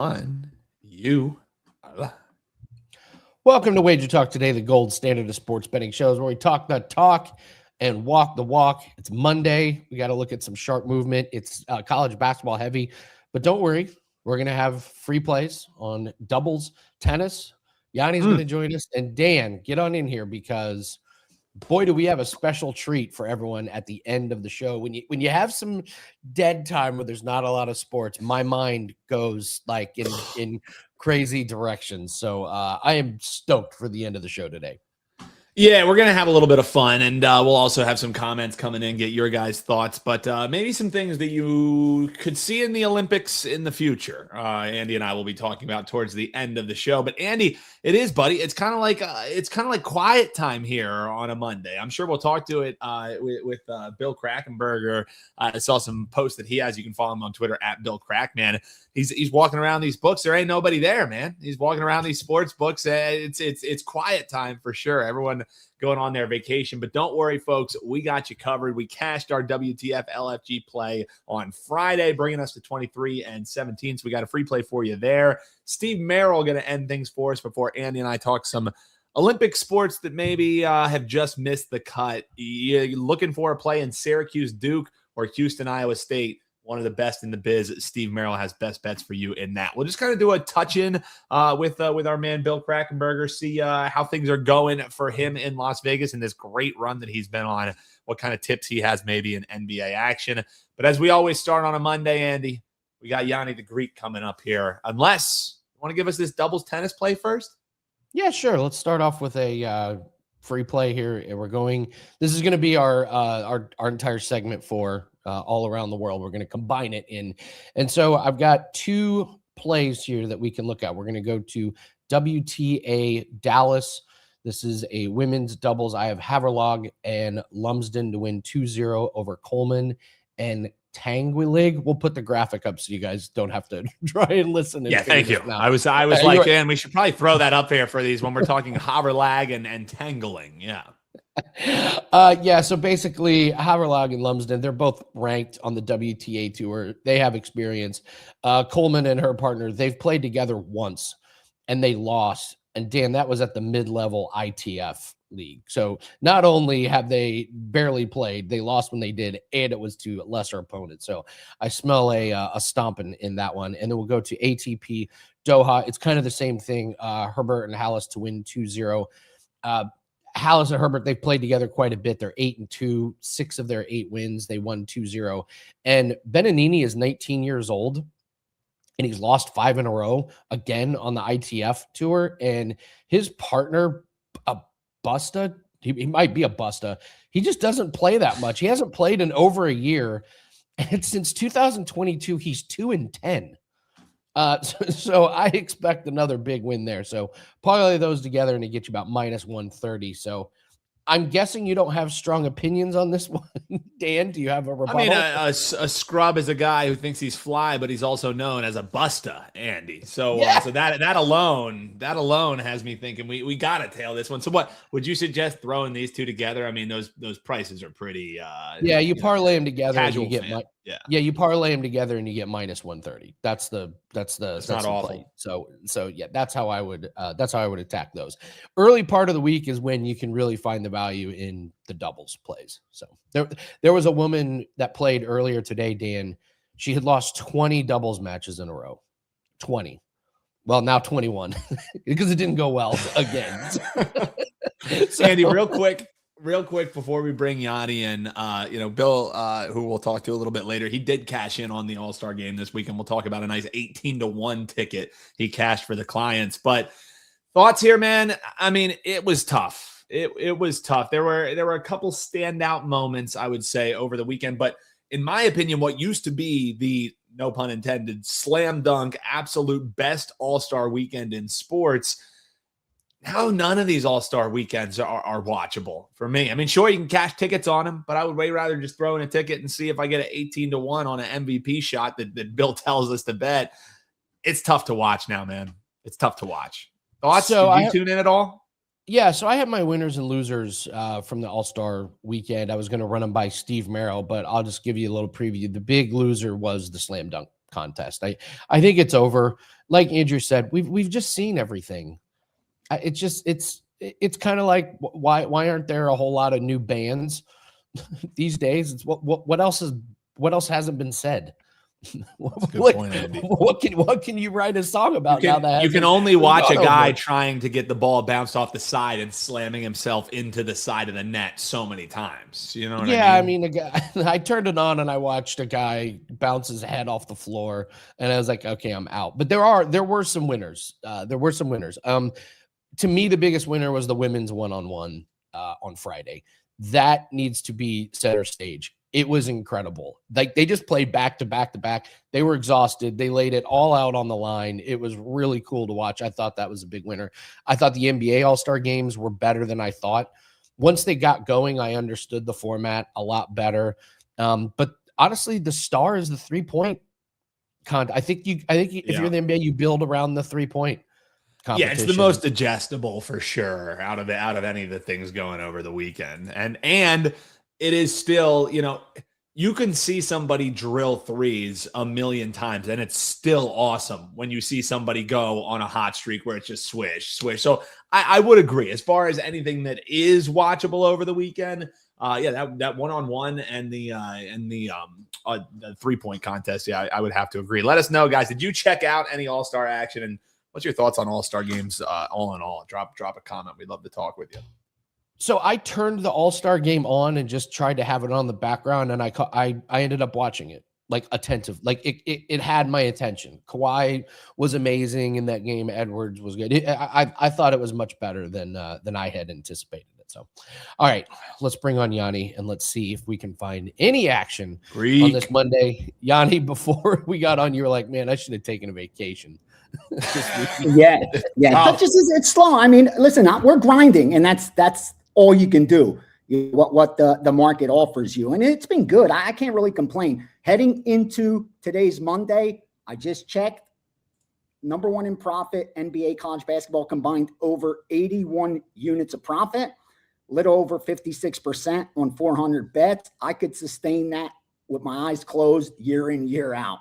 on. You are live. Welcome to WagerTalk Today, the gold standard of sports betting shows where we talk the talk and walk the walk. It's Monday. We got to look at some sharp movement. It's college basketball heavy, but don't worry. We're going to have free plays on doubles, tennis. Yanni's going to join us. And Dan, get on in here because boy, do we have a special treat for everyone at the end of the show. When you have some dead time where there's not a lot of sports, my mind goes like in crazy directions. So I am stoked for the end of the show today. Yeah, we're going to have a little bit of fun, and we'll also have some comments coming in, get your guys' thoughts, but maybe some things that you could see in the Olympics in the future. Andy and I will be talking about towards the end of the show. But Andy, it is, buddy. It's kind of like quiet time here on a Monday. I'm sure we'll talk to it with Bill Krackomberger. I saw some posts that he has. You can follow him on Twitter at Bill Krackman. He's walking around these books. There ain't nobody there, man. He's walking around these sports books. It's quiet time for sure. Everyone going on their vacation. But don't worry, folks. We got you covered. We cashed our WTF LFG play on Friday, bringing us to 23 and 17. So we got a free play for you there. Steve Merril going to end things for us before Andy and I talk some Olympic sports that maybe have just missed the cut. You're looking for a play in Syracuse, Duke, or Houston, Iowa State. One of the best in the biz. Steve Merril has best bets for you in that. We'll just kind of do a touch-in with our man Bill Krackomberger, see how things are going for him in Las Vegas in this great run that he's been on, what kind of tips he has maybe in NBA action. But as we always start on a Monday, Andy, we got Yanni the Greek coming up here. Unless you want to give us this doubles tennis play first? Yeah, sure. Let's start off with a free play here. And this is going to be our entire segment for all around the world. We're going to combine it in. And so I've got two plays here that we can look at. We're going to go to WTA Dallas. This is a women's doubles. I have Haverlog and Lumsden to win 2-0 over Coleman and Tanguilig. We'll put the graphic up so you guys don't have to try and listen. Yeah, thank you. I was like, man, we should probably throw that up there for these when we're talking Haverlag and tangling. Yeah. So basically Haverlag and Lumsden, they're both ranked on the WTA tour. They have experience. Coleman and her partner, they've played together once and they lost. And Dan, that was at the mid-level ITF league. So not only have they barely played, they lost when they did, and it was to lesser opponents. So I smell a stomp in that one. And then we'll go to ATP Doha. It's kind of the same thing. Herbert and Hallis to win 2-0. Hallis and Herbert, they've played together quite a bit. They're 8-2, 6 of their 8 wins. They won 2-0. And Benanini is 19 years old, and he's lost 5 in a row again on the ITF tour. And his partner, Busta, he might be a Busta. He just doesn't play that much. He hasn't played in over a year. And since 2022, he's 2-10. So I expect another big win there. So parlay those together and it gets you about minus 130. So I'm guessing you don't have strong opinions on this one. Dan, do you have a rebuttal? I mean, a scrub is a guy who thinks he's fly, but he's also known as a busta, Andy. So, yeah. So that alone has me thinking we got to tail this one. So what would you suggest throwing these two together? I mean, those prices are pretty. You parlay them together. Casual and you fan. get you parlay them together and you get minus 130. That's not awful. Play. So yeah, that's how I would attack those. Early part of the week is when you can really find the value in the doubles plays. So there was a woman that played earlier today, Dan. She had lost 20 doubles matches in a row. 20. Well, now 21 because it didn't go well again. So, Andy, real quick before we bring Yanni in, Bill, who we'll talk to a little bit later, he did cash in on the All-Star game this week, and we'll talk about a nice 18-1 ticket he cashed for the clients. But thoughts here, man? I mean, it was tough. It was tough. There were a couple standout moments, I would say, over the weekend. But in my opinion, what used to be the, no pun intended, slam dunk, absolute best All-Star weekend in sports, now none of these All-Star weekends are watchable for me. I mean, sure, you can cash tickets on them, but I would way rather just throw in a ticket and see if I get an 18-1 on an MVP shot that Bill tells us to bet. It's tough to watch now, man. It's tough to watch. Thoughts? So Did you tune in at all? Yeah, so I have my winners and losers from the All-Star weekend. I was going to run them by Steve Merril, but I'll just give you a little preview. The big loser was the slam dunk contest. I think it's over. Like Andrew said, we've just seen everything. It's kind of like, why aren't there a whole lot of new bands these days? It's what else hasn't been said? That's a good point, Andy. What can you write a song about now that you can only watch a guy over? trying to get the ball bounced off the side and slamming himself into the side of the net so many times. You know what I mean? A guy, I turned it on and I watched a guy bounce his head off the floor, and I was like, okay, I'm out. But there were some winners. To me, the biggest winner was the women's one-on-one on Friday. That needs to be center stage. It was incredible. Like, they just played back to back to back. They were exhausted. They laid it all out on the line. It was really cool to watch. I thought that was a big winner. I thought the NBA All-Star games were better than I thought. Once they got going, I understood the format a lot better. But honestly, the star is the 3-point contest. I think if you're in the NBA, you build around the 3-point competition. Yeah, it's the most digestible for sure out of any of the things going over the weekend. And it is still, you can see somebody drill threes a million times, and it's still awesome when you see somebody go on a hot streak where it's just swish. So I would agree. As far as anything that is watchable over the weekend, that one-on-one and the 3-point contest, I would have to agree. Let us know, guys. Did you check out any All-Star action, and what's your thoughts on All-Star games all in all? Drop a comment. We'd love to talk with you. So I turned the All-Star game on and just tried to have it on the background, and I ended up watching it like attentive. Like it had my attention. Kawhi was amazing in that game. Edwards was good. I thought it was much better than I had anticipated it. So, all right, let's bring on Yanni and let's see if we can find any action on this Monday. Yanni, before we got on, you were like, "Man, I should have taken a vacation." Yeah. It's slow. I mean, listen, we're grinding, and that's all you can do. What the market offers you, and it's been good. I can't really complain. Heading into today's Monday, I just checked. Number one in profit, NBA college basketball combined over 81 units of profit, little over 56% on 400 bets. I could sustain that with my eyes closed year in, year out.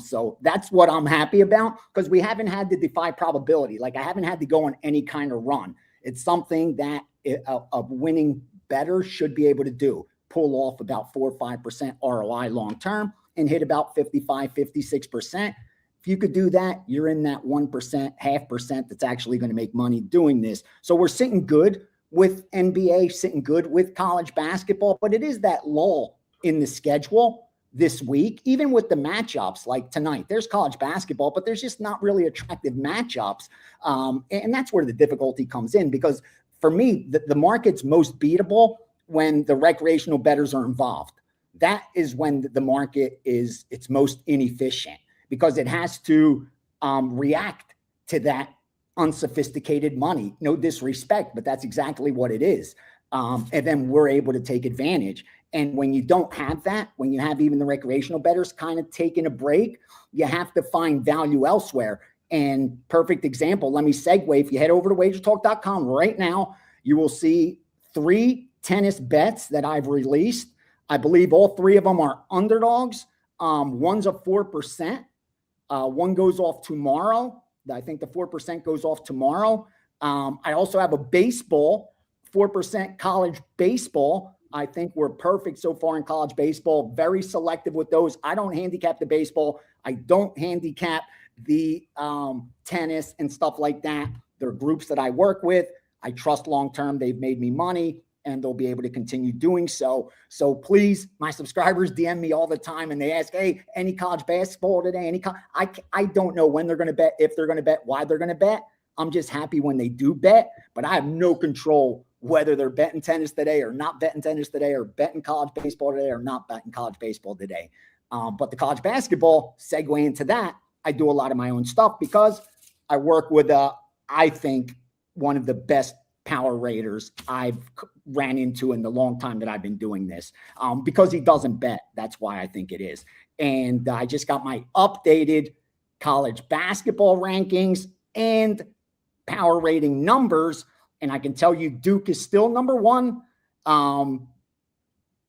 So that's what I'm happy about, because we haven't had to defy probability. Like, I haven't had to go on any kind of run. It's something that a winning bettor should be able to do. Pull off about 4 or 5% ROI long-term and hit about 55, 56%. If you could do that, you're in that 1%, 0.5% that's actually going to make money doing this. So we're sitting good with NBA, sitting good with college basketball, but it is that lull in the schedule this week, even with the matchups like tonight. There's college basketball, but there's just not really attractive matchups. And that's where the difficulty comes in, because for me, the market's most beatable when the recreational bettors are involved. That is when the market is its most inefficient, because it has to react to that unsophisticated money. No disrespect, but that's exactly what it is. And then we're able to take advantage. And when you don't have that, when you have even the recreational bettors kind of taking a break, you have to find value elsewhere. And perfect example, let me segue. If you head over to WagerTalk.com right now, you will see 3 tennis bets that I've released. I believe all 3 of them are underdogs. One's a 4%. One goes off tomorrow. I think the 4% goes off tomorrow. I also have a baseball, 4% college baseball. I think we're perfect so far in college baseball. Very selective with those. I don't handicap the baseball. I don't handicap the tennis and stuff like that. They're groups that I work with. I trust long-term. They've made me money, and they'll be able to continue doing so. So please, my subscribers DM me all the time, and they ask, hey, any college basketball today? I don't know when they're going to bet, if they're going to bet, why they're going to bet. I'm just happy when they do bet, but I have no control whether they're betting tennis today or not betting tennis today, or betting college baseball today or not betting college baseball today. But the college basketball, segue into that, I do a lot of my own stuff because I work with, I think, one of the best power raters I've ran into in the long time that I've been doing this, because he doesn't bet. That's why I think it is. And I just got my updated college basketball rankings and power rating numbers. And I can tell you Duke is still number one.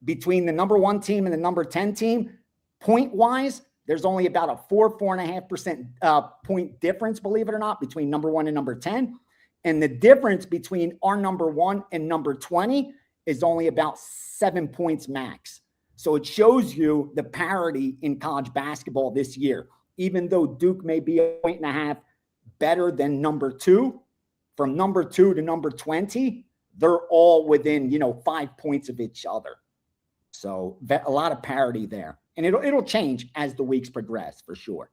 Between the number 1 team and the number 10 team, point-wise, There's only about a 4.5% point difference, believe it or not, between number 1 and number 10. And the difference between our number 1 and number 20 is only about 7 points max. So it shows you the parity in college basketball this year. Even though Duke may be 1.5 points better than number 2, from number 2 to number 20, they're all within, 5 points of each other. So a lot of parity there. And it'll change as the weeks progress, for sure.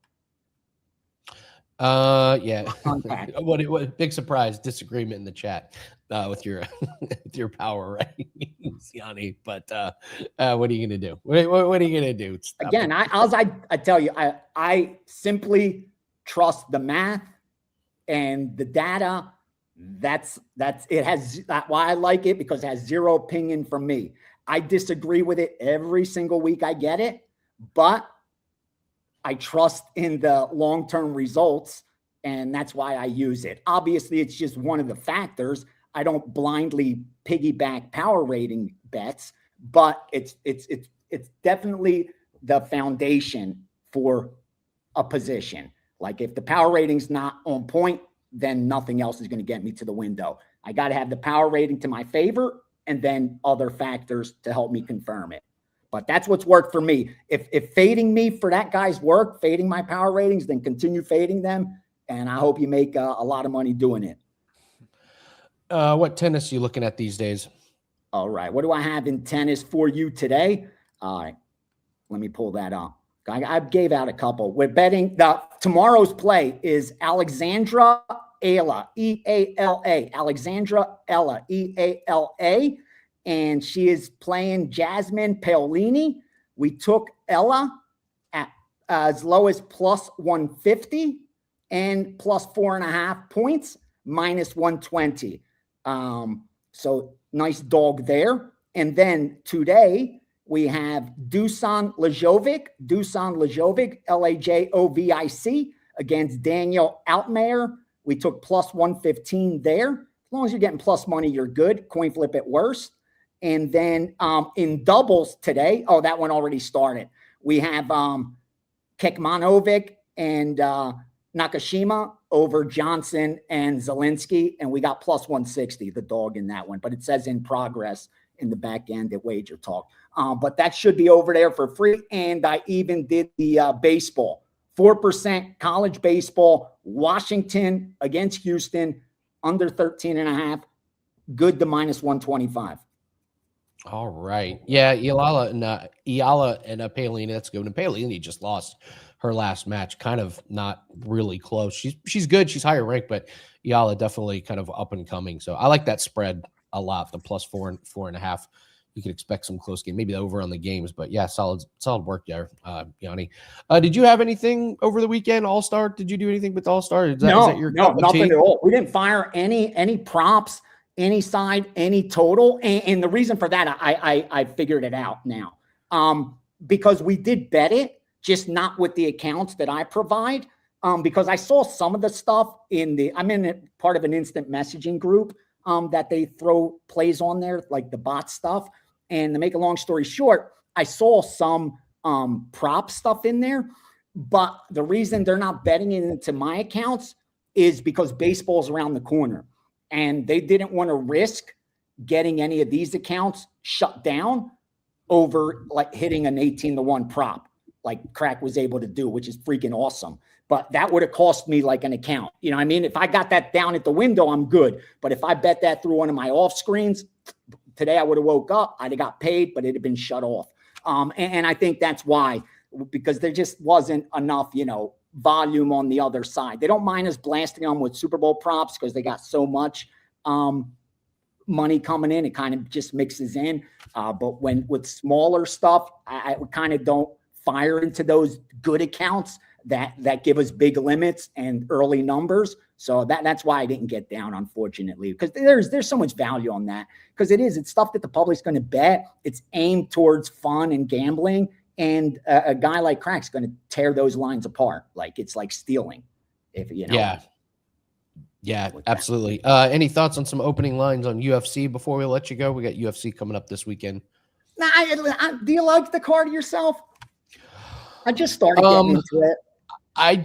Yeah. What big surprise disagreement in the chat with your with your power rankings, Yanni. But what are you gonna do? What are you gonna do? Again, I tell you, I simply trust the math and the data. That's it. Has why I like it, because it has zero opinion from me. I disagree with it every single week. I get it, but I trust in the long-term results, and that's why I use it. Obviously, it's just one of the factors. I don't blindly piggyback power rating bets, but it's definitely the foundation for a position. Like if the power rating's not on point, then nothing else is going to get me to the window. I got to have the power rating to my favor and then other factors to help me confirm it. But that's what's worked for me. If fading me for that guy's work, fading my power ratings, then continue fading them. And I hope you make a lot of money doing it. What tennis are you looking at these days? All right. What do I have in tennis for you today? All right. Let me pull that up. I gave out a couple. We're betting tomorrow's play is Alexandra Ella, E-A-L-A. Alexandra Ella, E-A-L-A. And she is playing Jasmine Paolini. We took Ella at as low as plus 150 and plus 4.5 points, minus 120. So nice dog there. And then today we have Dusan Lajovic, L-A-J-O-V-I-C, against Daniel Altmaier. We took plus 115 there. As long as you're getting plus money, you're good. Coin flip at worst. And then in doubles today, that one already started. We have Kekmanovic and Nakashima over Johnson and Zielinski, and we got plus 160, the dog in that one. But it says in progress in the back end at WagerTalk. But that should be over there for free. And I even did the baseball. 4% college baseball, Washington against Houston, under 13.5, good to minus 125. All right. Yeah, Iala and Paolini, that's good. And Paolini just lost her last match. Kind of not really close. She's good. She's higher ranked, but Iala definitely kind of up and coming. So I like that spread a lot, the plus 4.5. You could expect some close game, maybe the over on the games, but yeah, solid work there, Yanni. Did you have anything over the weekend? All-Star? Did you do anything with All-Star? No, nothing at all. We didn't fire any props, any side, any total. And the reason for that, I figured it out now. Because we did bet it, just not with the accounts that I provide. Because I saw some of the stuff I'm in part of an instant messaging group that they throw plays on there, like the bot stuff. And to make a long story short, I saw some prop stuff in there, but the reason they're not betting it into my accounts is because baseball's around the corner, and they didn't want to risk getting any of these accounts shut down over like hitting an 18-1 prop, like Crack was able to do, which is freaking awesome. But that would have cost me like an account. You know what I mean? If I got that down at the window, I'm good. But if I bet that through one of my off screens, today I would have woke up, I'd have got paid, but it'd have been shut off. And I think that's why, because there just wasn't enough, volume on the other side. They don't mind us blasting them with Super Bowl props because they got so much money coming in. It kind of just mixes in. But with smaller stuff, I kind of don't fire into those good accounts that give us big limits and early numbers. So that's why I didn't get down, unfortunately, because there's so much value on that, because it's stuff that the public's going to bet. It's aimed towards fun and gambling. And a guy like Crack's going to tear those lines apart. Like it's like stealing, if you know. Yeah, absolutely. Any thoughts on some opening lines on UFC before we let you go? We got UFC coming up this weekend. Do you like the card yourself? I just started getting into it. I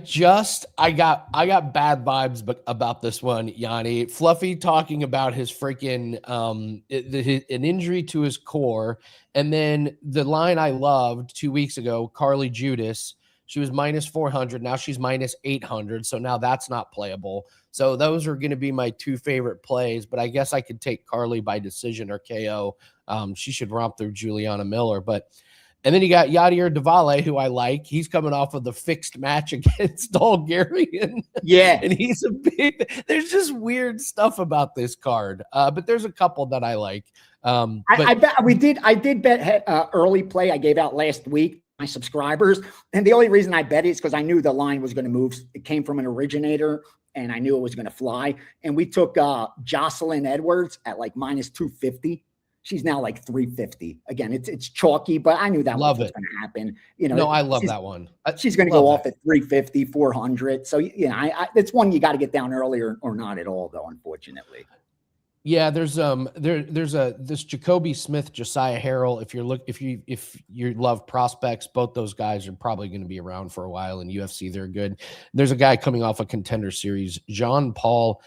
got bad vibes about this one, Yanni. Fluffy talking about his freaking an injury to his core, and then the line I loved 2 weeks ago, Carly Judas. She was minus 400. Now she's minus 800. So now that's not playable. So those are going to be my two favorite plays. But I guess I could take Carly by decision or KO. She should romp through Juliana Miller, and then you got Yadier Davale, who I like. He's coming off of the fixed match against Bulgarian. Yeah. And he's there's just weird stuff about this card. But there's a couple that I like. I did bet early play I gave out last week, my subscribers. And the only reason I bet it is because I knew the line was going to move. It came from an originator and I knew it was going to fly. And we took Jocelyn Edwards at like minus 250. She's now like 350. Again, it's chalky, but I knew that was going to happen. I love that one. She's going to go off at 350, 400. So, it's one you got to get down earlier or not at all, though, unfortunately. Yeah, there's this Jacoby Smith, Josiah Harrell. If you love prospects, both those guys are probably going to be around for a while in UFC. They're good. There's a guy coming off a Contender Series, Jean Paul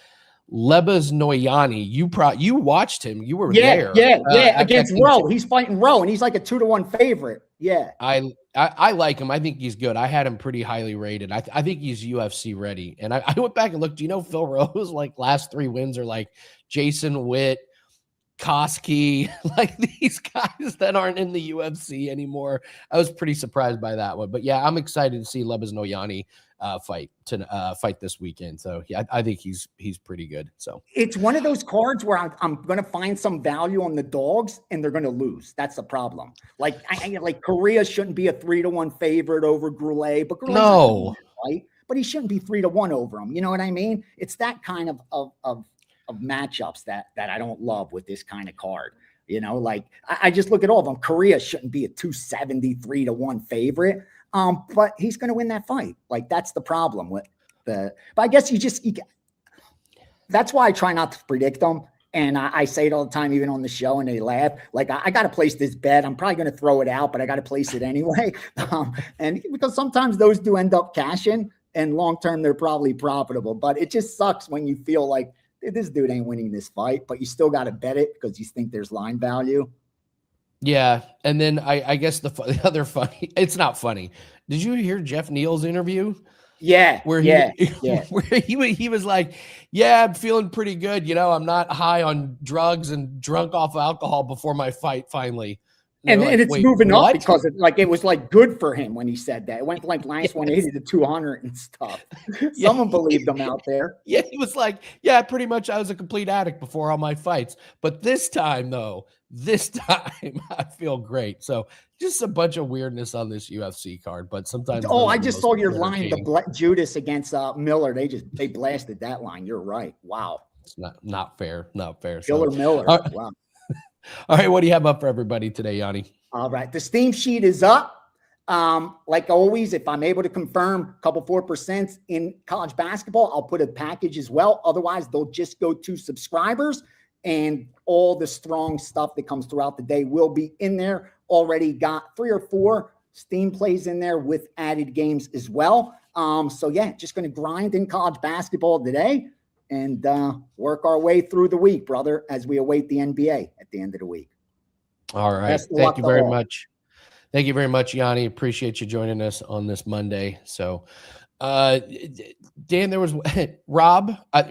Lebesnoyani. You watched him. You were there. Yeah. Against Rowe. He's fighting Rowe, and he's like a 2-1 favorite. Yeah. I like him. I think he's good. I had him pretty highly rated. I think he's UFC ready. And I went back and looked. Do you know Phil Rowe's like last 3 wins are like Jason Witt, Koski, like these guys that aren't in the UFC anymore. I was pretty surprised by that one. But yeah, I'm excited to see Lebesnoyani fight this weekend. So yeah, I think he's pretty good. So it's one of those cards where I'm going to find some value on the dogs and they're going to lose. That's the problem. Like like Korea shouldn't be a 3-1 favorite over Goulet, but no, right? But he shouldn't be 3-1 over him. You know what I mean? It's that kind of matchups that I don't love with this kind of card. Like I just look at all of them. Korea shouldn't be a 270 3-1 favorite. But he's going to win that fight. Like that's the problem with but I guess that's why I try not to predict them. And I say it all the time, even on the show, and they laugh. Like I got to place this bet. I'm probably going to throw it out, but I got to place it anyway. And because sometimes those do end up cashing, and long-term they're probably profitable, but it just sucks when you feel like this dude ain't winning this fight, but you still got to bet it because you think there's line value. Yeah, and then I guess the other funny, it's not funny. Did you hear Jeff Neal's interview? Yeah, where he was like, yeah, I'm feeling pretty good. I'm not high on drugs and drunk off alcohol before my fight finally. And it's moving up because it was like good for him when he said that. It went like minus 180 to 200 and stuff. Someone believed him out there. Yeah, he was like, yeah, pretty much I was a complete addict before all my fights. But this time I feel great. So just a bunch of weirdness on this UFC card. But sometimes I just saw your line, the Judas against Miller. They blasted that line. You're right. Wow. It's not fair. Not fair. Killer Miller. Wow. All right, what do you have up for everybody today, Yanni? All right, the Steam sheet is up. Like always, if I'm able to confirm a couple 4% in college basketball, I'll put a package as well. Otherwise, they'll just go to subscribers, and all the strong stuff that comes throughout the day will be in there. Already got 3 or 4 Steam plays in there with added games as well. So yeah, just going to grind in college basketball today and work our way through the week, brother, as we await the NBA at the end of the week. All right. Thank you very much. Thank you very much, Yanni. Appreciate you joining us on this Monday. So, Dan, there was Rob. I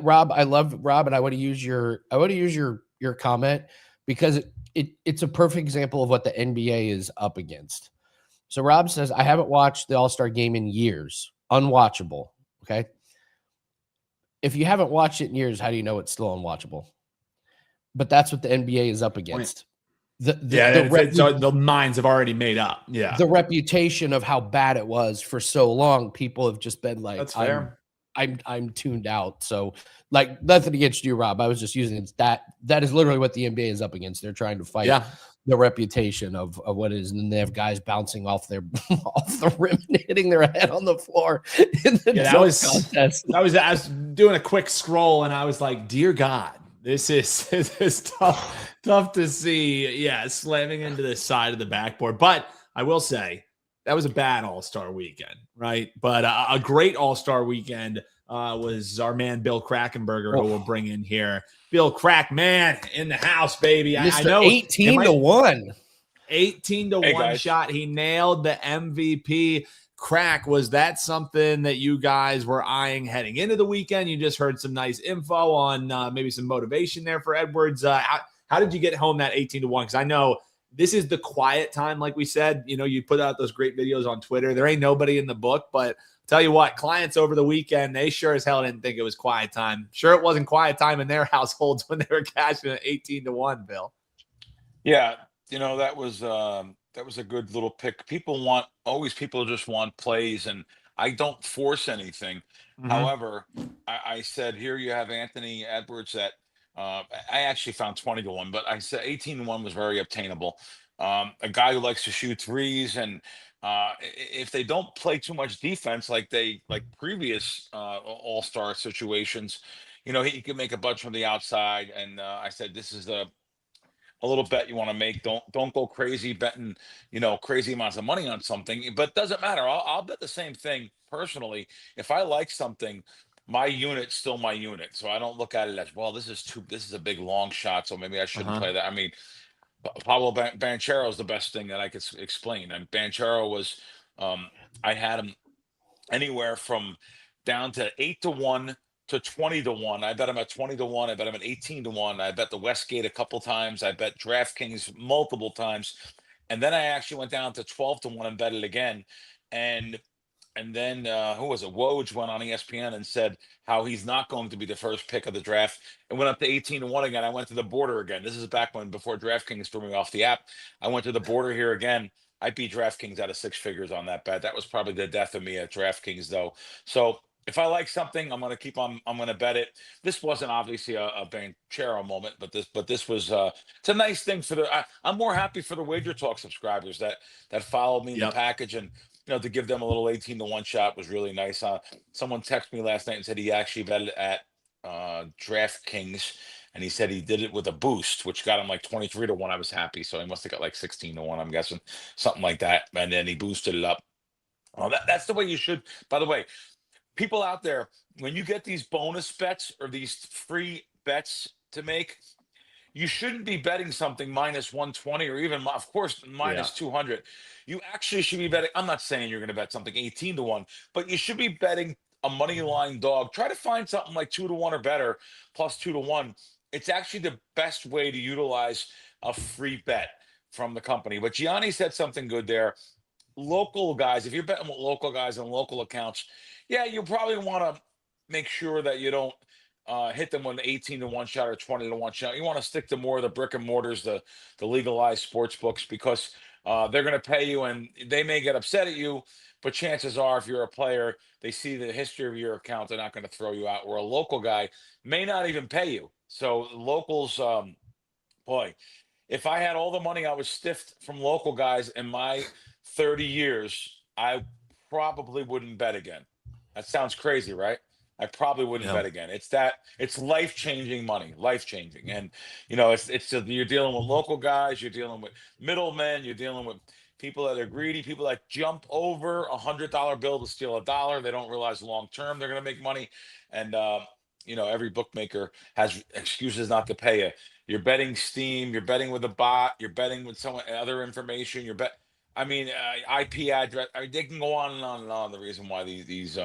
love Rob, and I want to use your comment because it's a perfect example of what the NBA is up against. So Rob says, I haven't watched the All-Star game in years. Unwatchable. Okay. If you haven't watched it in years, how do you know it's still unwatchable? But that's what the NBA is up against. The minds have already made up. Yeah. The reputation of how bad it was for so long, people have just been like, that's fair. I'm tuned out. So like nothing against you, Rob. I was just using it. That is literally what the NBA is up against. They're trying to fight the reputation of what it is. And they have guys bouncing off the rim and hitting their head on the floor in the contest. I was doing a quick scroll and I was like, dear God, this is tough to see. Yeah. Slamming into the side of the backboard. But I will say, that was a bad All-Star weekend, right? But a great All-Star weekend was our man Bill Krackomberger, who we'll bring in here. Bill Krackman in the house, baby. I know 18-1. 18-1 shot. He nailed the MVP. Crack, was that something that you guys were eyeing heading into the weekend? You just heard some nice info on maybe some motivation there for Edwards. How did you get home that 18-1? Because I know this is the quiet time, like we said. You know, you put out those great videos on Twitter. There ain't nobody in the book, but tell you what, clients over the weekend, they sure as hell didn't think it was quiet time. Sure, it wasn't quiet time in their households when they were cashing at 18-1, Bill. Yeah, that was a good little pick. People just want plays, and I don't force anything. However, I said, here you have Anthony Edwards that I actually found 20-1, but I said 18-1 was very obtainable. A guy who likes to shoot threes, and if they don't play too much defense like previous All-Star situations, he can make a bunch from the outside. And I said, this is a little bet you want to make. Don't go crazy betting, crazy amounts of money on something. But it doesn't matter. I'll bet the same thing personally. If I like something, my unit's still my unit. So I don't look at it as, well, this is a big long shot, so maybe I shouldn't play that. I mean, Pablo Banchero is the best thing that I could explain. And Banchero was, I had him anywhere from down to 8-1 to 20-1. I bet him at 20-1. I bet him at 18-1. I bet the Westgate a couple times. I bet DraftKings multiple times. And then I actually went down to 12-1 and bet it again. And then who was it? Woj went on ESPN and said how he's not going to be the first pick of the draft. It went up to 18-1 again. I went to the border again. This is back before DraftKings threw me off the app. I went to the border here again. I beat DraftKings out of 6 figures on that bet. That was probably the death of me at DraftKings, though. So if I like something, I'm going to bet it. This wasn't obviously a Banchero moment, but this was it's a nice thing I'm more happy for the WagerTalk subscribers that followed me in the package, and to give them a little 18-1 shot was really nice. Someone texted me last night and said he actually bet it at DraftKings, and he said he did it with a boost, which got him like 23-1. I was happy, so he must have got like 16-1, I'm guessing, something like that, and then he boosted it up. Well, that's the way you should. By the way, people out there, when you get these bonus bets or these free bets to make, you shouldn't be betting something minus 120 or even, of course, minus 200. You actually should be betting. I'm not saying you're going to bet something 18-1, but you should be betting a money line dog. Try to find something like 2-1 or better, plus 2-1. It's actually the best way to utilize a free bet from the company. But Gianni said something good there. Local guys, if you're betting with local guys and local accounts, you probably want to make sure that you don't hit them with an 18-1 shot or 20-1 shot. You want to stick to more of the brick and mortars, the legalized sports books, because they're going to pay you, and they may get upset at you, but chances are, if you're a player, they see the history of your account, they're not going to throw you out. Or a local guy may not even pay you. So locals, boy, if I had all the money I was stiffed from local guys in my 30 years, I probably wouldn't bet again. That sounds crazy, right? I probably wouldn't bet again. It's life-changing money, life-changing. And, you're dealing with local guys, you're dealing with middlemen, you're dealing with people that are greedy, people that jump over $100 bill to steal $1. They don't realize long-term they're going to make money. And, every bookmaker has excuses not to pay you. You're betting Steam, you're betting with a bot, you're betting with other information, IP address. They can go on and on and on. The reason why these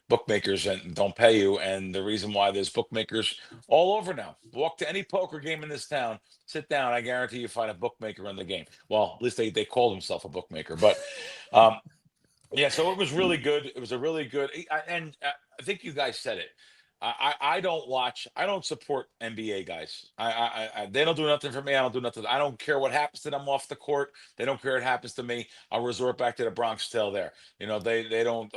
bookmakers don't pay you, and the reason why there's bookmakers all over now. Walk to any poker game in this town, sit down, I guarantee you find a bookmaker in the game. Well, at least they call themselves a bookmaker. But so it was really good. It was a really good, and I think you guys said it. I don't support NBA guys. They don't do nothing for me. I don't do nothing. I don't care what happens to them off the court. They don't care what happens to me. I'll resort back to the Bronx tale there. They don't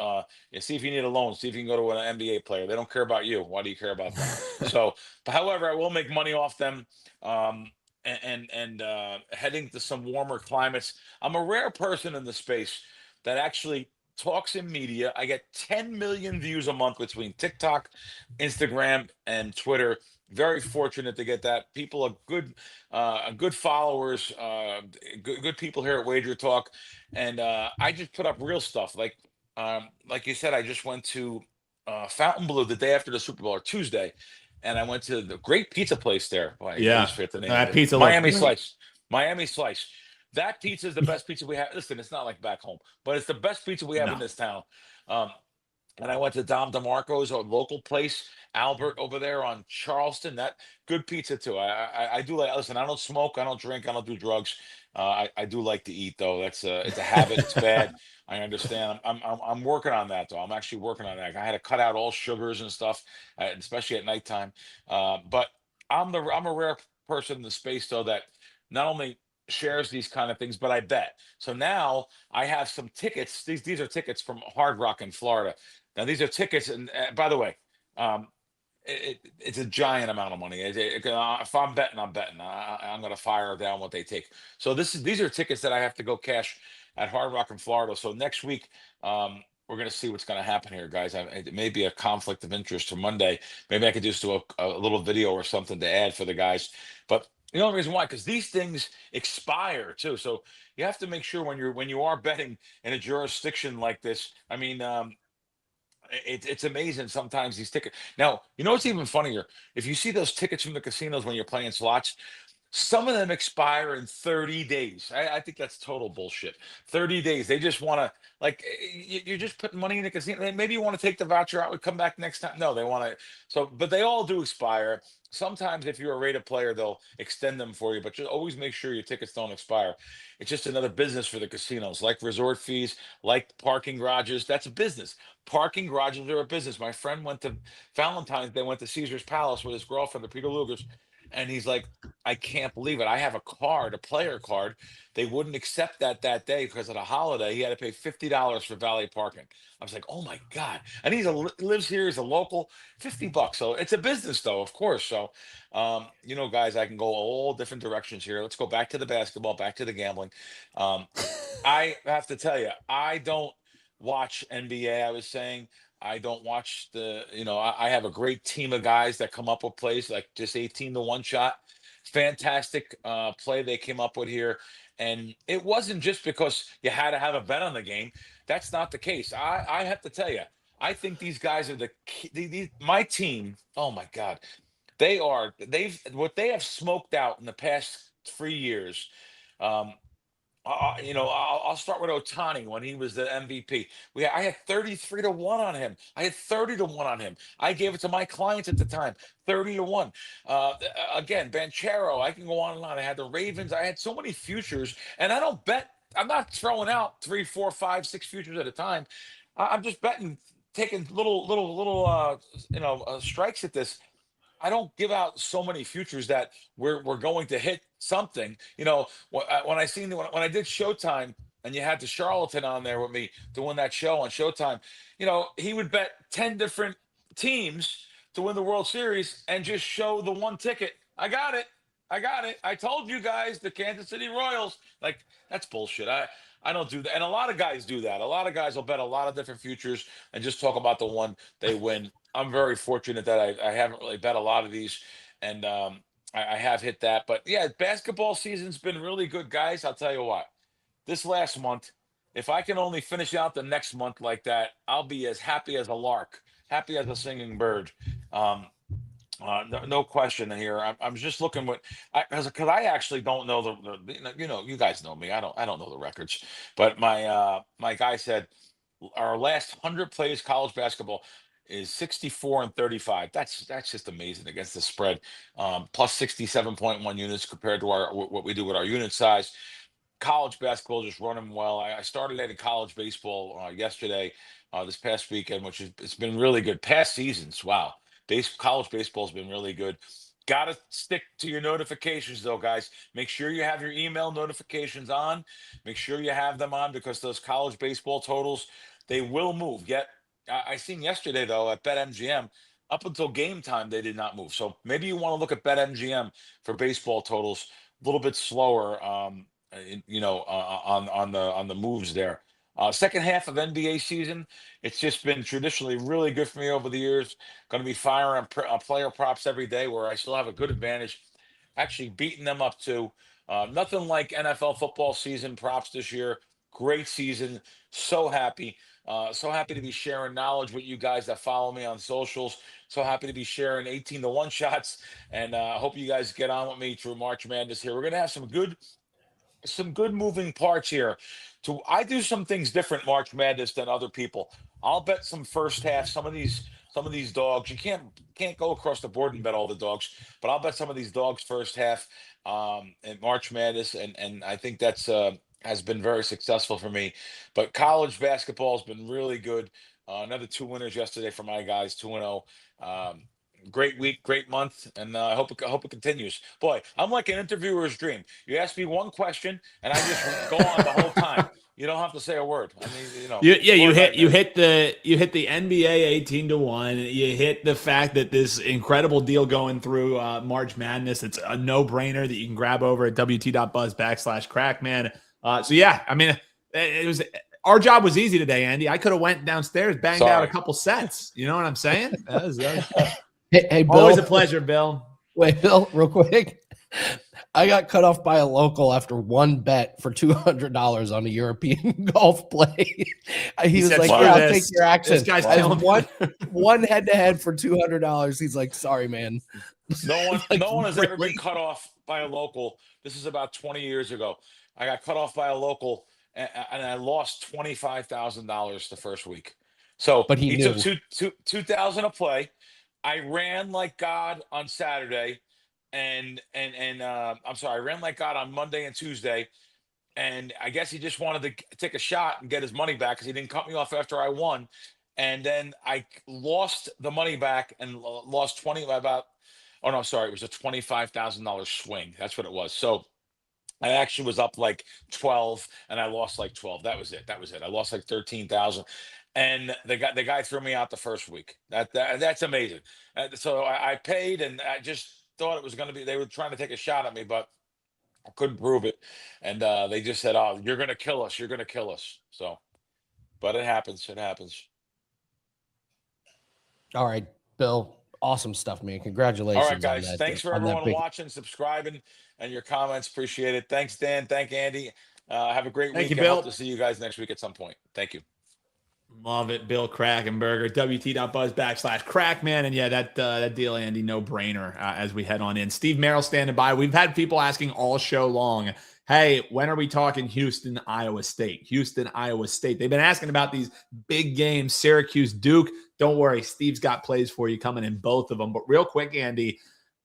see if you need a loan, see if you can go to an NBA player. They don't care about you. Why do you care about them? So, but however, I will make money off them. And heading to some warmer climates. I'm a rare person in the space that actually talks in media. I get 10 million views a month between TikTok, Instagram, and Twitter. Very fortunate to get that. People are good followers, good people here at Wager Talk, and I just put up real stuff. Like you said, I just went to Fontainebleau the day after the Super Bowl, or Tuesday, and I went to the great pizza place there. Boy, I Yeah, just forget the name of that it. pizza looked Miami great. Slice. Miami Slice. That pizza is the best pizza we have. Listen, it's not like back home, but it's the best pizza we have in No. this town. Um, and I went to Dom DeMarco's, a local place, Albert over there on Charleston. That good pizza too. I do like. Listen, I don't smoke, I don't drink, I don't do drugs. I do like to eat though. It's a habit. It's bad. I understand. I'm working on that though. I'm actually working on that. I had to cut out all sugars and stuff, especially at nighttime. But I'm a rare person in the space though that not only shares these kind of things, but I bet. So now I have some tickets. These are tickets from Hard Rock in Florida. Now these are tickets, and by the way, um, it's a giant amount of money. If I'm betting, I'm betting. I'm going to fire down what they take. So these are tickets that I have to go cash at Hard Rock in Florida. So next week, we're going to see what's going to happen here, guys. It may be a conflict of interest for Monday. Maybe I could just do a little video or something to add for the guys. But the only reason why, because these things expire too. So you have to make sure when you are betting in a jurisdiction like this. I mean, it's amazing sometimes these tickets. Now, you know what's even funnier? If you see those tickets from the casinos when you're playing slots, some of them expire in 30 days. I think that's total bullshit. 30 days. They just want to, like, you're just putting money in the casino. Maybe you want to take the voucher out and come back next time. No, they want to. So, but they all do expire. Sometimes if you're a rated player, they'll extend them for you, but just always make sure your tickets don't expire. It's just another business for the casinos, like resort fees, like parking garages. That's a business. Parking garages are a business. My friend went to Valentine's Day, went to Caesar's Palace with his girlfriend, the Peter Lugers, and he's like, I can't believe it. I have a card, a player card. They wouldn't accept that day because of the holiday. He had to pay $50 for valet parking. I was like, oh my God. And lives here. He's a local, $50. So it's a business though, of course. So, guys, I can go all different directions here. Let's go back to the basketball, back to the gambling. Um, I have to tell you, I don't watch NBA. I was saying, I don't watch I have a great team of guys that come up with plays like just 18 to one shot. Fantastic play they came up with here. And it wasn't just because you had to have a bet on the game. That's not the case. I have to tell you, I think these guys are my team. Oh my God. What they have smoked out in the past 3 years. Um, I'll start with Otani when he was the MVP. I had 33 to 1 on him. I had 30 to 1 on him. I gave it to my clients at the time, 30 to 1. Again, Banchero, I can go on and on. I had the Ravens. I had so many futures, and I don't bet. I'm not throwing out 3, 4, 5, 6 futures at a time. I'm just betting, taking little strikes at this. I don't give out so many futures that we're going to hit something. When I did Showtime and you had the charlatan on there with me doing that show on Showtime, he would bet 10 different teams to win the World Series and just show the one ticket. I got it. I got it. I told you guys, the Kansas City Royals. Like, that's bullshit. I don't do that. And a lot of guys do that. A lot of guys will bet a lot of different futures and just talk about the one they win. I'm very fortunate that I haven't really bet a lot of these, and I have hit that. But yeah, basketball season's been really good, guys. I'll tell you what. This last month, if I can only finish out the next month like that, I'll be as happy as a lark, happy as a singing bird. No question here. I'm just looking because I actually don't know you guys know me. I don't know the records, but my guy said our last 100 plays college basketball is 64 and 35. That's just amazing against the spread. Plus 67.1 units compared to what we do with our unit size. College basketball just running well. I started at college baseball yesterday, this past weekend, it's been really good. Past seasons, wow. College baseball's been really good. Got to stick to your notifications, though, guys. Make sure you have your email notifications on. Make sure you have them on because those college baseball totals, they will move. Yet, I seen yesterday, though, at BetMGM, up until game time, they did not move. So maybe you want to look at BetMGM for baseball totals a little bit slower, on the moves there. Second half of NBA season, it's just been traditionally really good for me over the years. Going to be firing player props every day where I still have a good advantage. Actually beating them up too. Nothing like NFL football season props this year. Great season. So happy. So happy to be sharing knowledge with you guys that follow me on socials. So happy to be sharing 18-1 shots. And I hope you guys get on with me through March Madness here. We're going to have some good moving parts here. I do some things different March Madness than other people. I'll bet some first half. Some of these dogs. You can't go across the board and bet all the dogs, but I'll bet some of these dogs first half in March Madness, and I think that's has been very successful for me. But college basketball has been really good. Another 2 winners yesterday for my guys, 2-0. Great week, great month, and I hope it continues. Boy, I'm like an interviewer's dream. You ask me one question, and I just go on the whole time. You don't have to say a word. I mean, you hit the NBA 18-1. You hit the fact that this incredible deal going through March Madness. It's a no-brainer that you can grab over at wt.buzz/Krackman. So yeah, I mean, it was. Our job was easy today, Andy. I could have went downstairs, banged out a couple sets. You know what I'm saying? That was Hey, Bill. Always a pleasure, Bill. Wait, Bill, real quick. I got cut off by a local after one bet for $200 on a European golf play. He was like, "Yeah, I'll take your action." This guy's killing one head-to-head for $200. He's like, "Sorry, man." No one has ever been cut off by a local. This is about 20 years ago. I got cut off by a local, and I lost $25,000 the first week. So, but he knew. took 2,000 a play. I ran like God on Saturday, and I'm sorry, I ran like God on Monday and Tuesday, and I guess he just wanted to take a shot and get his money back because he didn't cut me off after I won, and then I lost the money back and lost 20 about. Oh no, sorry, it was a $25,000 swing. That's what it was. So I actually was up like 12, and I lost like 12. That was it. I lost like 13,000. And the guy threw me out the first week. That's amazing. So I paid, and I just thought it was going to be. They were trying to take a shot at me, but I couldn't prove it. And they just said, "Oh, you're going to kill us. You're going to kill us." So, but it happens. It happens. All right, Bill. Awesome stuff, man. Congratulations. All right, guys. Thanks for everyone watching, subscribing, and your comments. Appreciate it. Thanks, Dan. Thank Andy. Have a great week. Thank you, Bill. Hope to see you guys next week at some point. Thank you. Love it, Bill Krackomberger, wt.buzz/Krackman. And yeah, that deal, Andy, no brainer as we head on in. Steve Merril standing by. We've had people asking all show long, hey, when are we talking Houston, Iowa State? Houston, Iowa State. They've been asking about these big games, Syracuse, Duke. Don't worry, Steve's got plays for you coming in both of them. But real quick, Andy,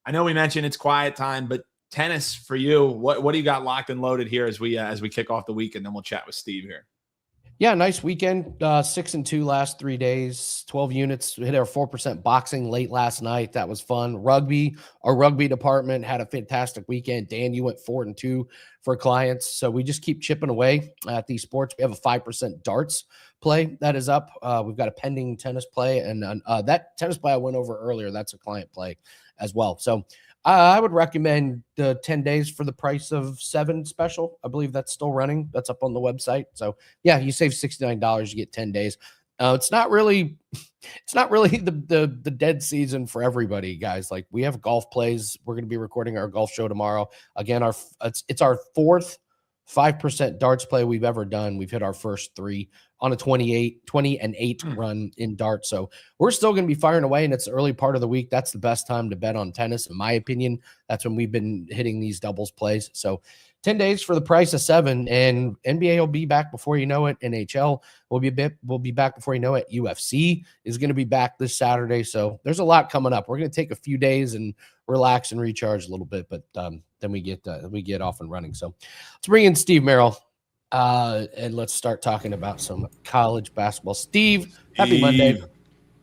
I know we mentioned it's quiet time, but tennis for you, what do you got locked and loaded here as we kick off the week, and then we'll chat with Steve here. Yeah, nice weekend. 6-2 last 3 days, 12 units. We hit our 4% boxing late last night. That was fun. Rugby, our rugby department had a fantastic weekend. Dan, you went 4-2 for clients. So we just keep chipping away at these sports. We have a 5% darts play that is up. We've got a pending tennis play, and that tennis play I went over earlier, that's a client play as well. So I would recommend the 10 days for the price of 7 special. I believe that's still running. That's up on the website. So yeah, you save $69, you get 10 days. It's not really the dead season for everybody, guys. Like, we have golf plays. We're going to be recording our golf show tomorrow. Again, it's our 4th 5% darts play we've ever done. We've hit our first 3 on a 20-8 run in darts. So we're still going to be firing away, and it's the early part of the week. That's the best time to bet on tennis, in my opinion. That's when we've been hitting these doubles plays. So 10 days for the price of 7, and NBA will be back before you know it. NHL will be back before you know it. UFC is going to be back this Saturday. So there's a lot coming up. We're going to take a few days and relax and recharge a little bit, but then we get off and running. So let's bring in Steve Merril, and let's start talking about some college basketball. Steve, happy Monday.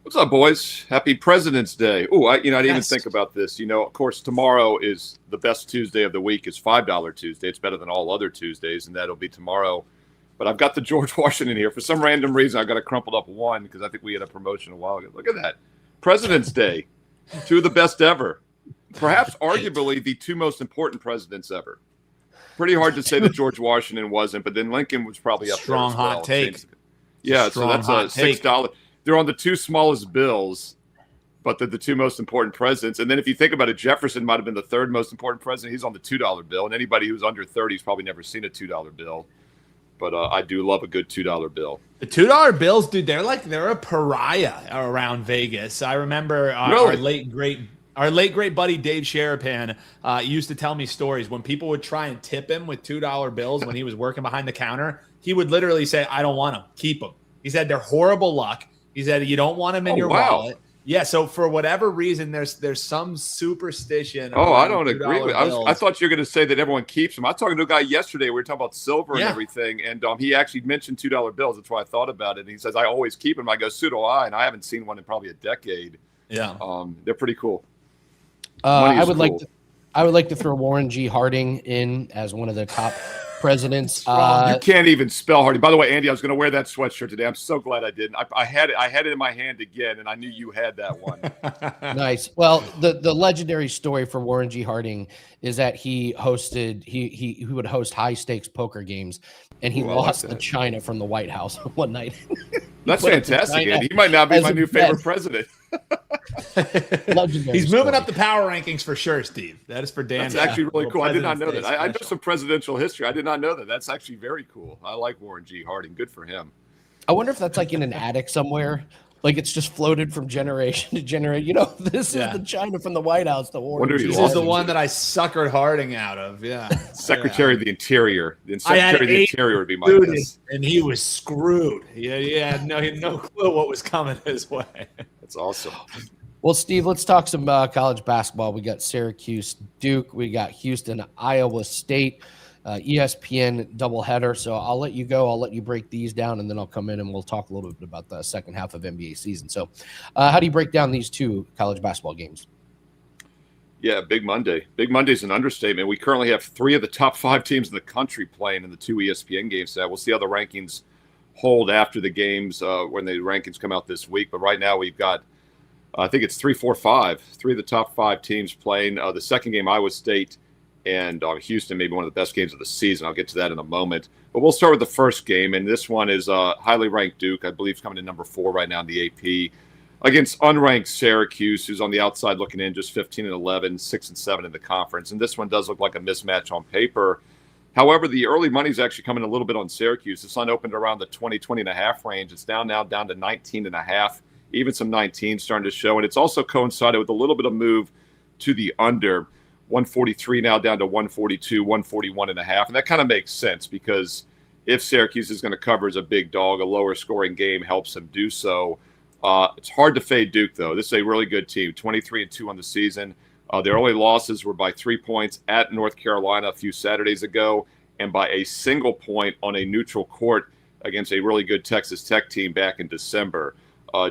What's up, boys? Happy President's Day. Oh, I didn't even think about this. Of course, tomorrow is the best Tuesday of the week. Is $5 Tuesday. It's better than all other Tuesdays, and that'll be tomorrow. But I've got the George Washington here. For some random reason, I got a crumpled up one because I think we had a promotion a while ago. Look at that. President's Day. 2 of the best ever. Perhaps arguably the 2 most important presidents ever. pretty hard to say that George Washington wasn't, but then Lincoln was probably up Strong there as well. hot take. Yeah, Strong so that's $6. They're on the two smallest bills, but they're the two most important presidents. And then if you think about it, Jefferson might have been the third most important president. He's on the $2 bill, and anybody who's under 30 has probably never seen a $2 bill. But I do love a good $2 bill. The $2 bills, dude, they're a pariah around Vegas. I remember our late great buddy Dave Sherapan used to tell me stories when people would try and tip him with $2 bills when he was working behind the counter. He would literally say, "I don't want them. Keep them." He said they're horrible luck. He said you don't want them in your wallet. Yeah, so for whatever reason, there's some superstition. Oh, I don't agree with. I thought you were going to say that everyone keeps them. I was talking to a guy yesterday. We were talking about silver and everything, and he actually mentioned $2 bills. That's why I thought about it. And he says I always keep them. I go, so do I, and I haven't seen one in probably a decade. Yeah, they're pretty cool. I would like to throw Warren G. Harding in as one of the top presidents. You can't even spell Harding. By the way, Andy, I was going to wear that sweatshirt today. I'm so glad I didn't. I had it in my hand again, and I knew you had that one. Nice. Well, the legendary story for Warren G. Harding is that he would host high stakes poker games, and he lost to China from the White House one night. That's fantastic, Andy. He might now be my new favorite president. He's moving up the power rankings for sure, Steve. That is for Dan. That's actually really cool. I did not know that. I know some presidential history. I did not know that. That's actually very cool. I like Warren G. Harding. Good for him. I wonder if that's like in an attic somewhere. Like it's just floated from generation to generation. This is the China from the White House. The Warren G. This is the one that I suckered Harding out of. Yeah. Secretary of the Interior. The Secretary of the Interior would be my guess. And he was screwed. He had no clue what was coming his way. That's awesome. Well, Steve, let's talk some college basketball. We got Syracuse, Duke. We got Houston, Iowa State, ESPN doubleheader. So I'll let you go. I'll let you break these down, and then I'll come in and we'll talk a little bit about the second half of NBA season. So how do you break down these two college basketball games? Yeah, Big Monday. Big Monday's an understatement. We currently have 3 of the top 5 teams in the country playing in the 2 ESPN games tonight. We'll see how the rankings hold after the games when the rankings come out this week. But right now we've got I think it's 3, 4, 5. 3 of the top 5 teams playing. The second game, Iowa State and Houston, maybe one of the best games of the season. I'll get to that in a moment. But we'll start with the first game, and this one is highly ranked Duke. I believe it's coming in number 4 right now in the AP against unranked Syracuse, who's on the outside looking in, just 15-11, 6-7 in the conference. And this one does look like a mismatch on paper. However, the early money is actually coming a little bit on Syracuse. This one opened around the 20.5 range. It's down to 19.5. Even some 19 starting to show. And it's also coincided with a little bit of move to the under. 143 now down to 142, 141.5. And that kind of makes sense because if Syracuse is going to cover as a big dog, a lower scoring game helps them do so. It's hard to fade Duke, though. This is a really good team, 23-2 on the season. Their only losses were by 3 points at North Carolina a few Saturdays ago and by a single point on a neutral court against a really good Texas Tech team back in December.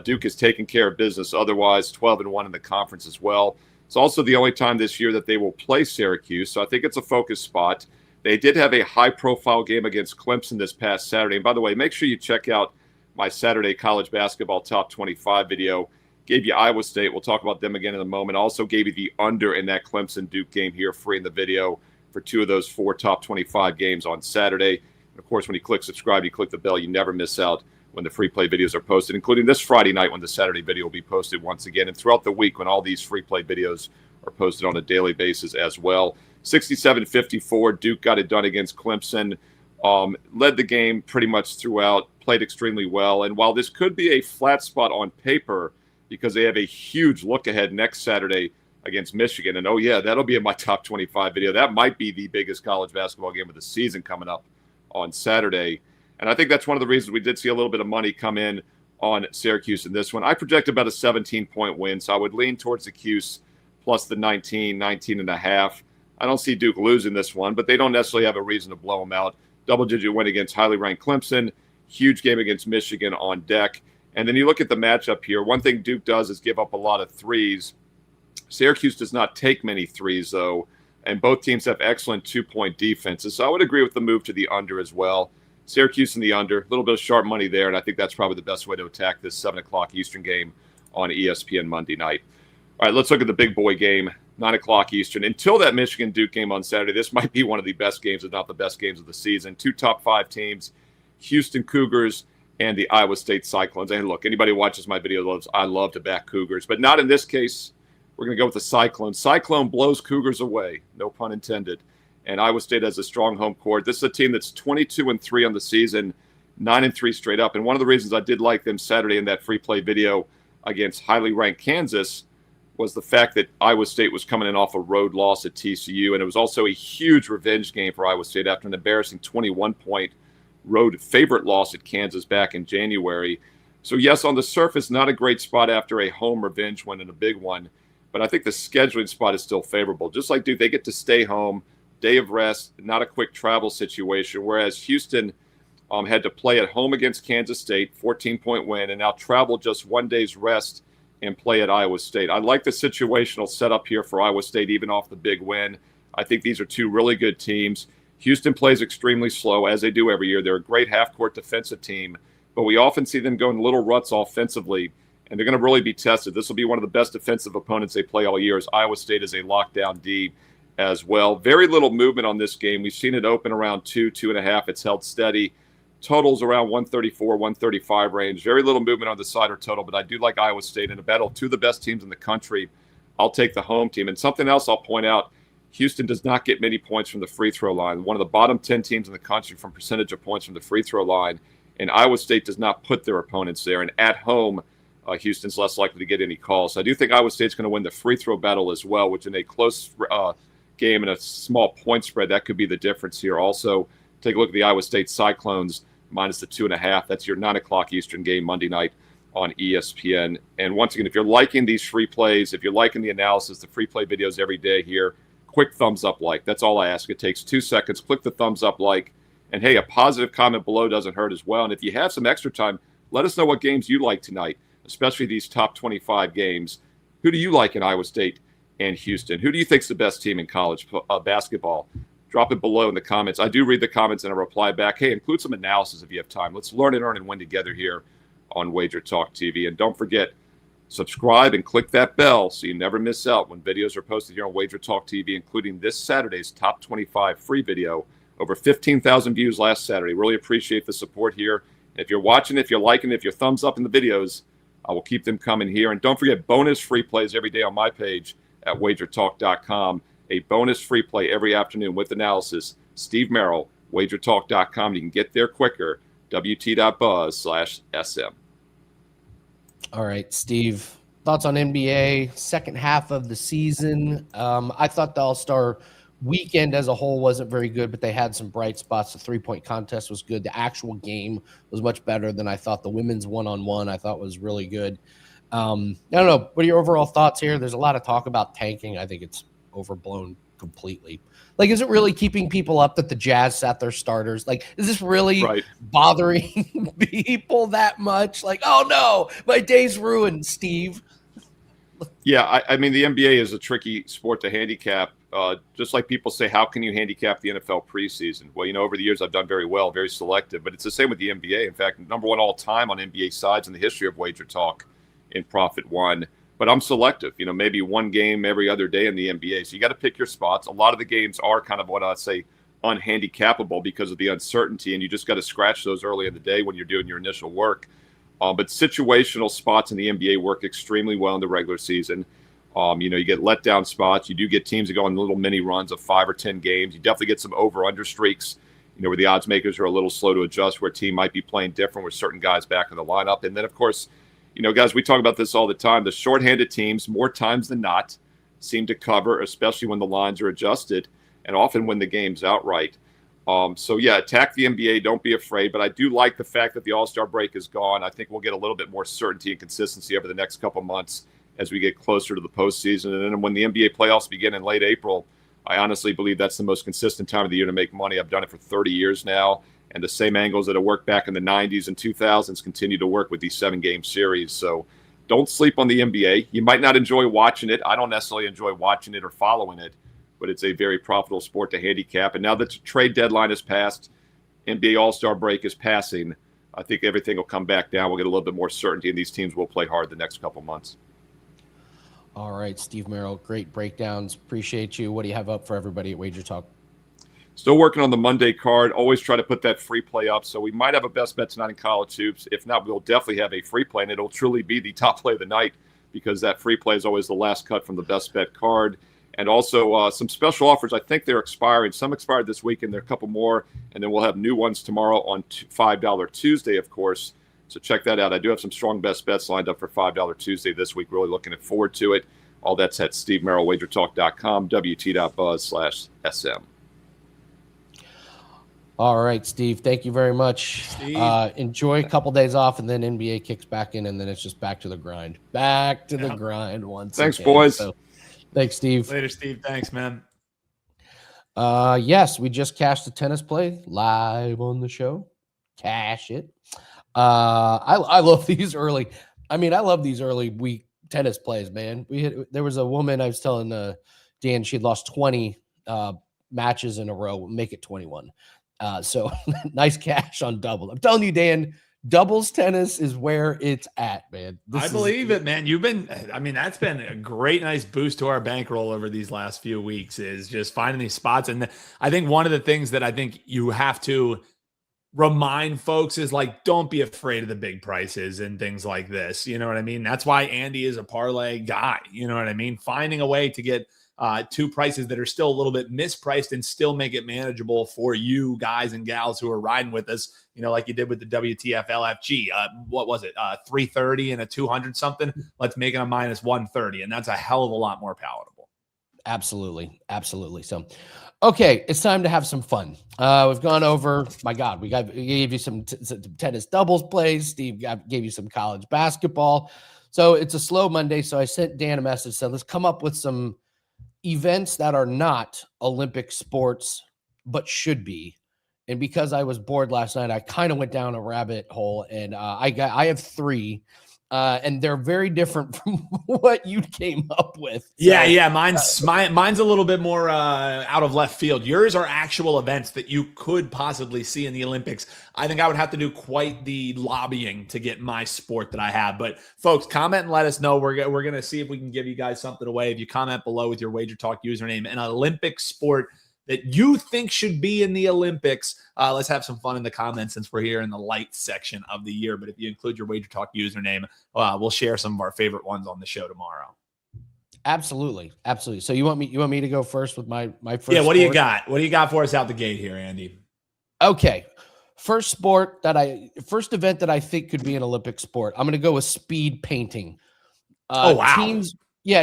Duke is taking care of business otherwise, 12-1 in the conference as well. It's also the only time this year that they will play Syracuse, so I think it's a focus spot. They did have a high-profile game against Clemson this past Saturday. And by the way, make sure you check out my Saturday college basketball top 25 video. Gave you Iowa State. We'll talk about them again in a moment. Also gave you the under in that Clemson-Duke game here free in the video for 2 of those 4 top 25 games on Saturday. And, of course, when you click subscribe, you click the bell, you never miss out when the free play videos are posted, including this Friday night when the Saturday video will be posted once again, and throughout the week when all these free play videos are posted on a daily basis as well. 67-54, Duke got it done against Clemson, led the game pretty much throughout, played extremely well. And while this could be a flat spot on paper because they have a huge look ahead next Saturday against Michigan, and that'll be in my top 25 video. That might be the biggest college basketball game of the season coming up on Saturday. And I think that's one of the reasons we did see a little bit of money come in on Syracuse in this one. I project about a 17-point win, so I would lean towards the Cuse plus the 19.5. I don't see Duke losing this one, but they don't necessarily have a reason to blow them out. Double-digit win against highly ranked Clemson, huge game against Michigan on deck. And then you look at the matchup here. One thing Duke does is give up a lot of threes. Syracuse does not take many threes, though, and both teams have excellent two-point defenses. So I would agree with the move to the under as well. Syracuse in the under, a little bit of sharp money there, and I think that's probably the best way to attack this 7 o'clock Eastern game on ESPN Monday night. All right, let's look at the big boy game. 9 o'clock Eastern. Until that Michigan-Duke game on Saturday, this might be one of the best games, if not the best games of the season. 2 top 5 teams, Houston Cougars and the Iowa State Cyclones. And look, anybody who watches my video I love to back Cougars, but not in this case. We're going to go with the Cyclones. Cyclone blows Cougars away, no pun intended. And Iowa State has a strong home court. This is a team that's 22-3 on the season, 9-3 straight up. And one of the reasons I did like them Saturday in that free play video against highly ranked Kansas was the fact that Iowa State was coming in off a road loss at TCU. And it was also a huge revenge game for Iowa State after an embarrassing 21-point road favorite loss at Kansas back in January. So, yes, on the surface, not a great spot after a home revenge win and a big one. But I think the scheduling spot is still favorable. Just like Duke, they get to stay home, day of rest, not a quick travel situation, whereas Houston had to play at home against Kansas State, 14-point win, and now travel just 1 day's rest and play at Iowa State. I like the situational setup here for Iowa State, even off the big win. I think these are 2 really good teams. Houston plays extremely slow, as they do every year. They're a great half-court defensive team, but we often see them go in little ruts offensively, and they're going to really be tested. This will be one of the best defensive opponents they play all year, as Iowa State is a lockdown D as well. Very little movement on this game. We've seen it open around 2.5. It's held steady. Totals around 134, 135 range. Very little movement on the side or total, but I do like Iowa State in a battle. 2 of the best teams in the country. I'll take the home team. And something else I'll point out, Houston does not get many points from the free throw line. One of the bottom 10 teams in the country from percentage of points from the free throw line. And Iowa State does not put their opponents there. And at home, Houston's less likely to get any calls. So I do think Iowa State's going to win the free throw battle as well, which in a close game and a small point spread, that could be the difference here. Also, take a look at the Iowa State Cyclones minus the 2.5. That's your 9 o'clock Eastern game Monday night on ESPN. And once again, if you're liking these free plays, if you're liking the analysis, the free play videos every day here, quick thumbs up like. That's all I ask. It takes 2 seconds. Click the thumbs up like. And hey, a positive comment below doesn't hurt as well. And if you have some extra time, let us know what games you like tonight, especially these top 25 games. Who do you like in Iowa State and Houston? Who do you think's the best team in college basketball? Drop it below in the comments. I do read the comments and I reply back. Hey, include some analysis if you have time. Let's learn and earn and win together here on WagerTalk TV. And don't forget, subscribe and click that bell so you never miss out when videos are posted here on WagerTalk TV, including this Saturday's Top 25 free video. Over 15,000 views last Saturday. Really appreciate the support here. If you're watching, if you're liking, if you're thumbs up in the videos, I will keep them coming here. And don't forget, bonus free plays every day on my page at wagertalk.com. A bonus free play every afternoon with analysis. Steve Merril, wagertalk.com. You can get there quicker. WT.buzz/SM. All right, Steve. Thoughts on NBA second half of the season? I thought the All-Star weekend as a whole wasn't very good, but they had some bright spots. The three-point contest was good. The actual game was much better than I thought. The women's one-on-one I thought was really good. I don't know. What are your overall thoughts here? There's a lot of talk about tanking. I think it's overblown completely. Like, is it really keeping people up that the Jazz sat their starters? Like, is this really bothering people that much? Like, oh no, my day's ruined, Steve. Yeah, I mean, the NBA is a tricky sport to handicap. Just like people say, how can you handicap the NFL preseason? Well, you know, over the years, I've done very well, very selective, but it's the same with the NBA. In fact, number 1 all time on NBA sides in the history of Wager Talk in Profit One. But I'm selective, you know, maybe one game every other day in the NBA. So you got to pick your spots. A lot of the games are kind of what I'd say unhandicappable because of the uncertainty, and you just got to scratch those early in the day when you're doing your initial work. But situational spots in the NBA work extremely well in the regular season. You know, you get letdown spots. You do get teams that go on little mini runs of 5 or 10 games. You definitely get some over-under streaks, you know, where the odds makers are a little slow to adjust, where a team might be playing different with certain guys back in the lineup. And then, of course, you know, guys, we talk about this all the time. The shorthanded teams, more times than not, seem to cover, especially when the lines are adjusted and often win the games outright. So, yeah, attack the NBA. Don't be afraid. But I do like the fact that the All-Star break is gone. I think we'll get a little bit more certainty and consistency over the next couple months as we get closer to the postseason. And then when the NBA playoffs begin in late April, I honestly believe that's the most consistent time of the year to make money. I've done it for 30 years now. And the same angles that have worked back in the 90s and 2000s continue to work with these 7-game series. So don't sleep on the NBA. You might not enjoy watching it. I don't necessarily enjoy watching it or following it, but it's a very profitable sport to handicap. And now that the trade deadline is passed, NBA All-Star break is passing, I think everything will come back down. We'll get a little bit more certainty, and these teams will play hard the next couple months. All right, Steve Merril, great breakdowns. Appreciate you. What do you have up for everybody at WagerTalk? Still working on the Monday card. Always try to put that free play up. So we might have a best bet tonight in college hoops. If not, we'll definitely have a free play, and it'll truly be the top play of the night because that free play is always the last cut from the best bet card. And also some special offers. I think they're expiring. Some expired this weekend. There are a couple more, and then we'll have new ones tomorrow on $5 Tuesday, of course. So check that out. I do have some strong best bets lined up for $5 Tuesday this week. Really looking forward to it. All that's at stevemerril.wagertalk.com, wt.buzz/SM. All right, Steve. Thank you very much. Enjoy a couple days off, and then NBA kicks back in, and then it's just back to the grind. Back to the grind once Thanks, again. boys. So, thanks, Steve. Later, Steve. Thanks, man. Yes, we just cashed a tennis play live on the show. Cash it. I love these early. I love these early week tennis plays, man. There was a woman I was telling Dan she had lost 20 matches in a row. We'll make it 21. So nice cash on double. I'm telling you, Dan, doubles tennis is where it's at, man. I believe it, man. That's been a great, nice boost to our bankroll over these last few weeks is just finding these spots. And I think one of the things that I think you have to remind folks is like, don't be afraid of the big prices and things like this. You know what I mean? That's why Andy is a parlay guy. You know what I mean? Finding a way to get two prices that are still a little bit mispriced and still make it manageable for you guys and gals who are riding with us, like you did with the WTF LFG. What was it? 330 and a 200 something. Let's make it a minus 130. And that's a hell of a lot more palatable. Absolutely. Absolutely. So, okay, it's time to have some fun. We've gone over, we gave you some tennis doubles plays. Steve gave you some college basketball. So it's a slow Monday. So I sent Dan a message, said, let's come up with some events that are not Olympic sports, but should be. And because I was bored last night, I kind of went down a rabbit hole, and I have three, and they're very different from what you came up with. So, yeah. Mine's a little bit more out of left field. Yours are actual events that you could possibly see in the Olympics. I think I would have to do quite the lobbying to get my sport that I have. But folks, comment and let us know. We're going to see if we can give you guys something away. If you comment below with your WagerTalk username, an Olympic sport that you think should be in the Olympics. Let's have some fun in the comments since we're here in the light section of the year. But if you include your WagerTalk username, we'll share some of our favorite ones on the show tomorrow. Absolutely. So you want me to go first with my first? Yeah. What do you sport? got? What do you got for us out the gate here, Andy? Okay. First event that I think could be an Olympic sport. I'm going to go with speed painting. Oh, wow.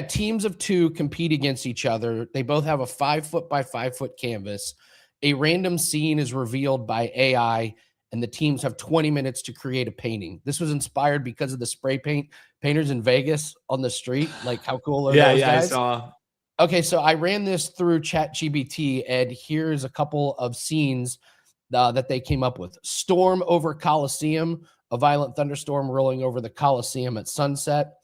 Teams of two compete against each other. They both have a 5 foot by 5 foot canvas. A random scene is revealed by AI, and the teams have 20 minutes to create a painting. This was inspired because of the spray painters in Vegas on the street. Like, how cool are those guys? I saw. Okay, so I ran this through ChatGPT, and here's a couple of scenes that they came up with. Storm over Coliseum, a violent thunderstorm rolling over the Coliseum at sunset.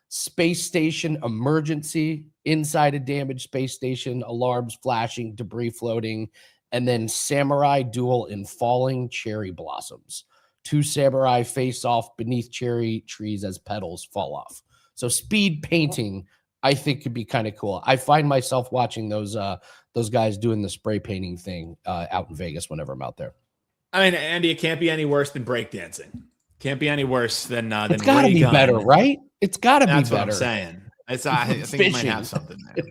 Space station emergency, inside a damaged space station, alarms flashing, debris floating, and then samurai duel in falling cherry blossoms. Two samurai face off beneath cherry trees as petals fall off. So speed painting, I think, could be kind of cool. I find myself watching those guys doing the spray painting thing out in Vegas whenever I'm out there. I mean, Andy, it can't be any worse than breakdancing. Can't be any worse than it's got to be better, right? It's got to be better. That's what I'm saying. I think you might have something there.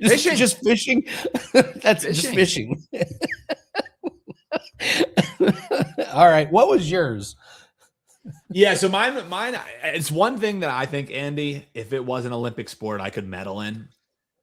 Just fishing. That's fishing. Just fishing. All right. What was yours? Yeah, so mine. It's one thing that I think, Andy, if it was an Olympic sport, I could medal in.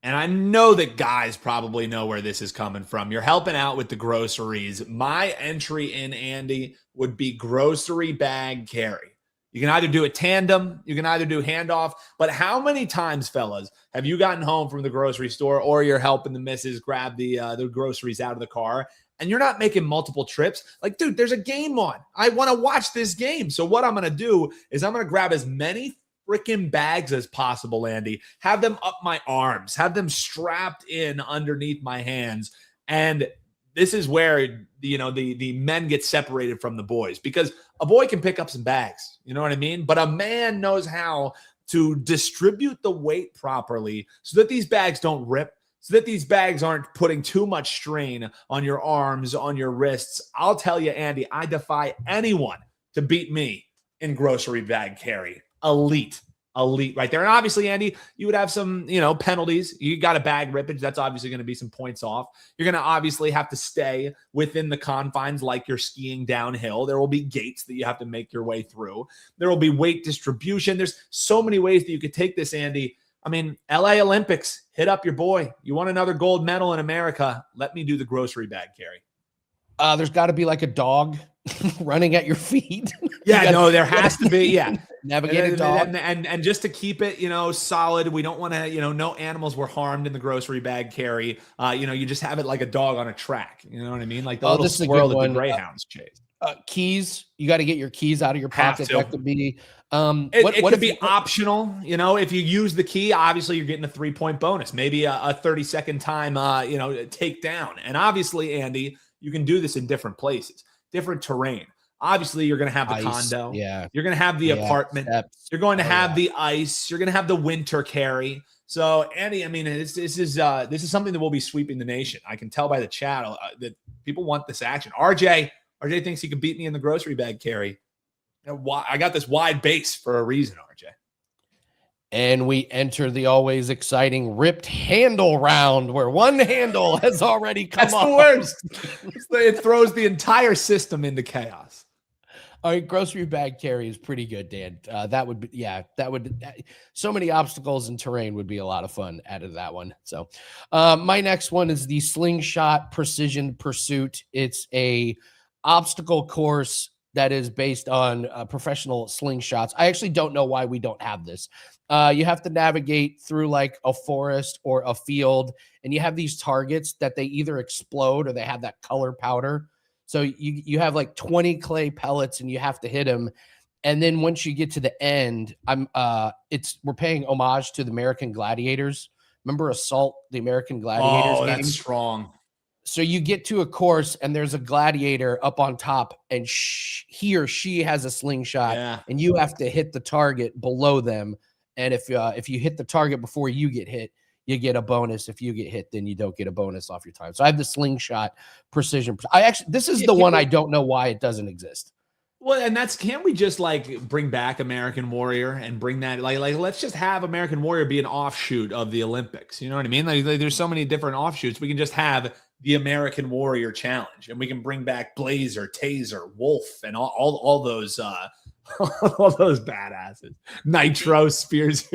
And I know that guys probably know where this is coming from. You're helping out with the groceries. My entry in, Andy, would be grocery bag carry. You can either do a tandem, you can either do handoff, but how many times, fellas, have you gotten home from the grocery store or you're helping the missus grab the groceries out of the car and you're not making multiple trips? Like, dude, there's a game on. I want to watch this game. So what I'm going to do is I'm going to grab as many freaking bags as possible, Andy, have them up my arms, have them strapped in underneath my hands. And this is where, the men get separated from the boys, because a boy can pick up some bags, you know what I mean? But a man knows how to distribute the weight properly so that these bags don't rip, so that these bags aren't putting too much strain on your arms, on your wrists. I'll tell you, Andy, I defy anyone to beat me in grocery bag carry. Elite right there. And obviously, Andy, you would have some, penalties. You got a bag rippage. That's obviously going to be some points off. You're going to obviously have to stay within the confines like you're skiing downhill. There will be gates that you have to make your way through. There will be weight distribution. There's so many ways that you could take this, Andy. I mean, LA Olympics, hit up your boy. You want another gold medal in America? Let me do the grocery bag carry. There's got to be like a dog running at your feet. Yeah, there has to be. Yeah. Navigate a dog. And just to keep it, solid. We don't want to, no animals were harmed in the grocery bag carry. You just have it like a dog on a track. You know what I mean? Like the little squirrel that the greyhounds chase. Keys. You got to get your keys out of your pocket. That could be. It could be optional. If you use the key, obviously you're getting a 3-point bonus, maybe a 30-second time, take down. And obviously, Andy, you can do this in different places, different terrain. Obviously, you're going to have the condo. Yeah. You're going to have the apartment. Steps. You're going to have the ice. You're going to have the winter carry. So, Andy, I mean, this is something that will be sweeping the nation. I can tell by the chat that people want this action. RJ thinks he could beat me in the grocery bag carry. I got this wide base for a reason, RJ. And we enter the always exciting ripped handle round where one handle has already come off. That's the worst. It throws the entire system into chaos. All right, grocery bag carry is pretty good, Dan. That would so many obstacles and terrain would be a lot of fun out of that one. So my next one is the slingshot precision pursuit. It's a obstacle course that is based on professional slingshots. I actually don't know why we don't have this. You have to navigate through like a forest or a field, and you have these targets that they either explode or they have that color powder. So you have like 20 clay pellets and you have to hit them. And then once you get to the end, we're paying homage to the American Gladiators. Remember Assault, the American Gladiators game? That's strong. So you get to a course and there's a gladiator up on top and he or she has a slingshot and you have to hit the target below them. And if you hit the target before you get hit, you get a bonus. If you get hit, then you don't get a bonus off your time. So I have the slingshot precision. This is the one I don't know why it doesn't exist. Well, and can't we just like bring back American Warrior and bring that like let's just have American Warrior be an offshoot of the Olympics. You know what I mean? Like there's so many different offshoots. We can just have the American Warrior Challenge, and we can bring back Blazer, Taser, Wolf, and all those all those badasses. Nitro Spears.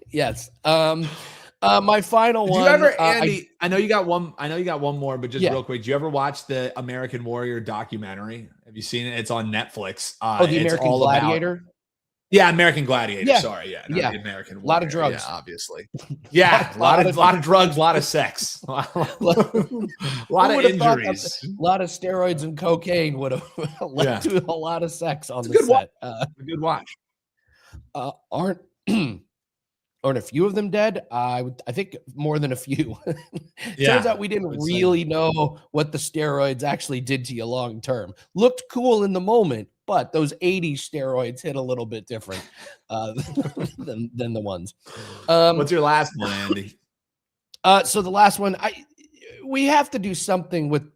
Yes. My final one. Did you ever, Andy? I know you got one. I know you got one more, but just real quick, did you ever watch the American Warrior documentary? Have you seen it? It's on Netflix. The American Gladiator. American Gladiator. Yeah. Sorry, the American Warrior. A lot of drugs, obviously. Yeah, a lot of drugs, a lot of sex, a lot of injuries, a lot of steroids and cocaine would have led to a lot of sex on the set. A good watch. Aren't a few of them dead? I think more than a few. Turns out we didn't really know what the steroids actually did to you long term. Looked cool in the moment, but those 80 steroids hit a little bit different than the ones. What's your last one, Andy? So the last one, we have to do something with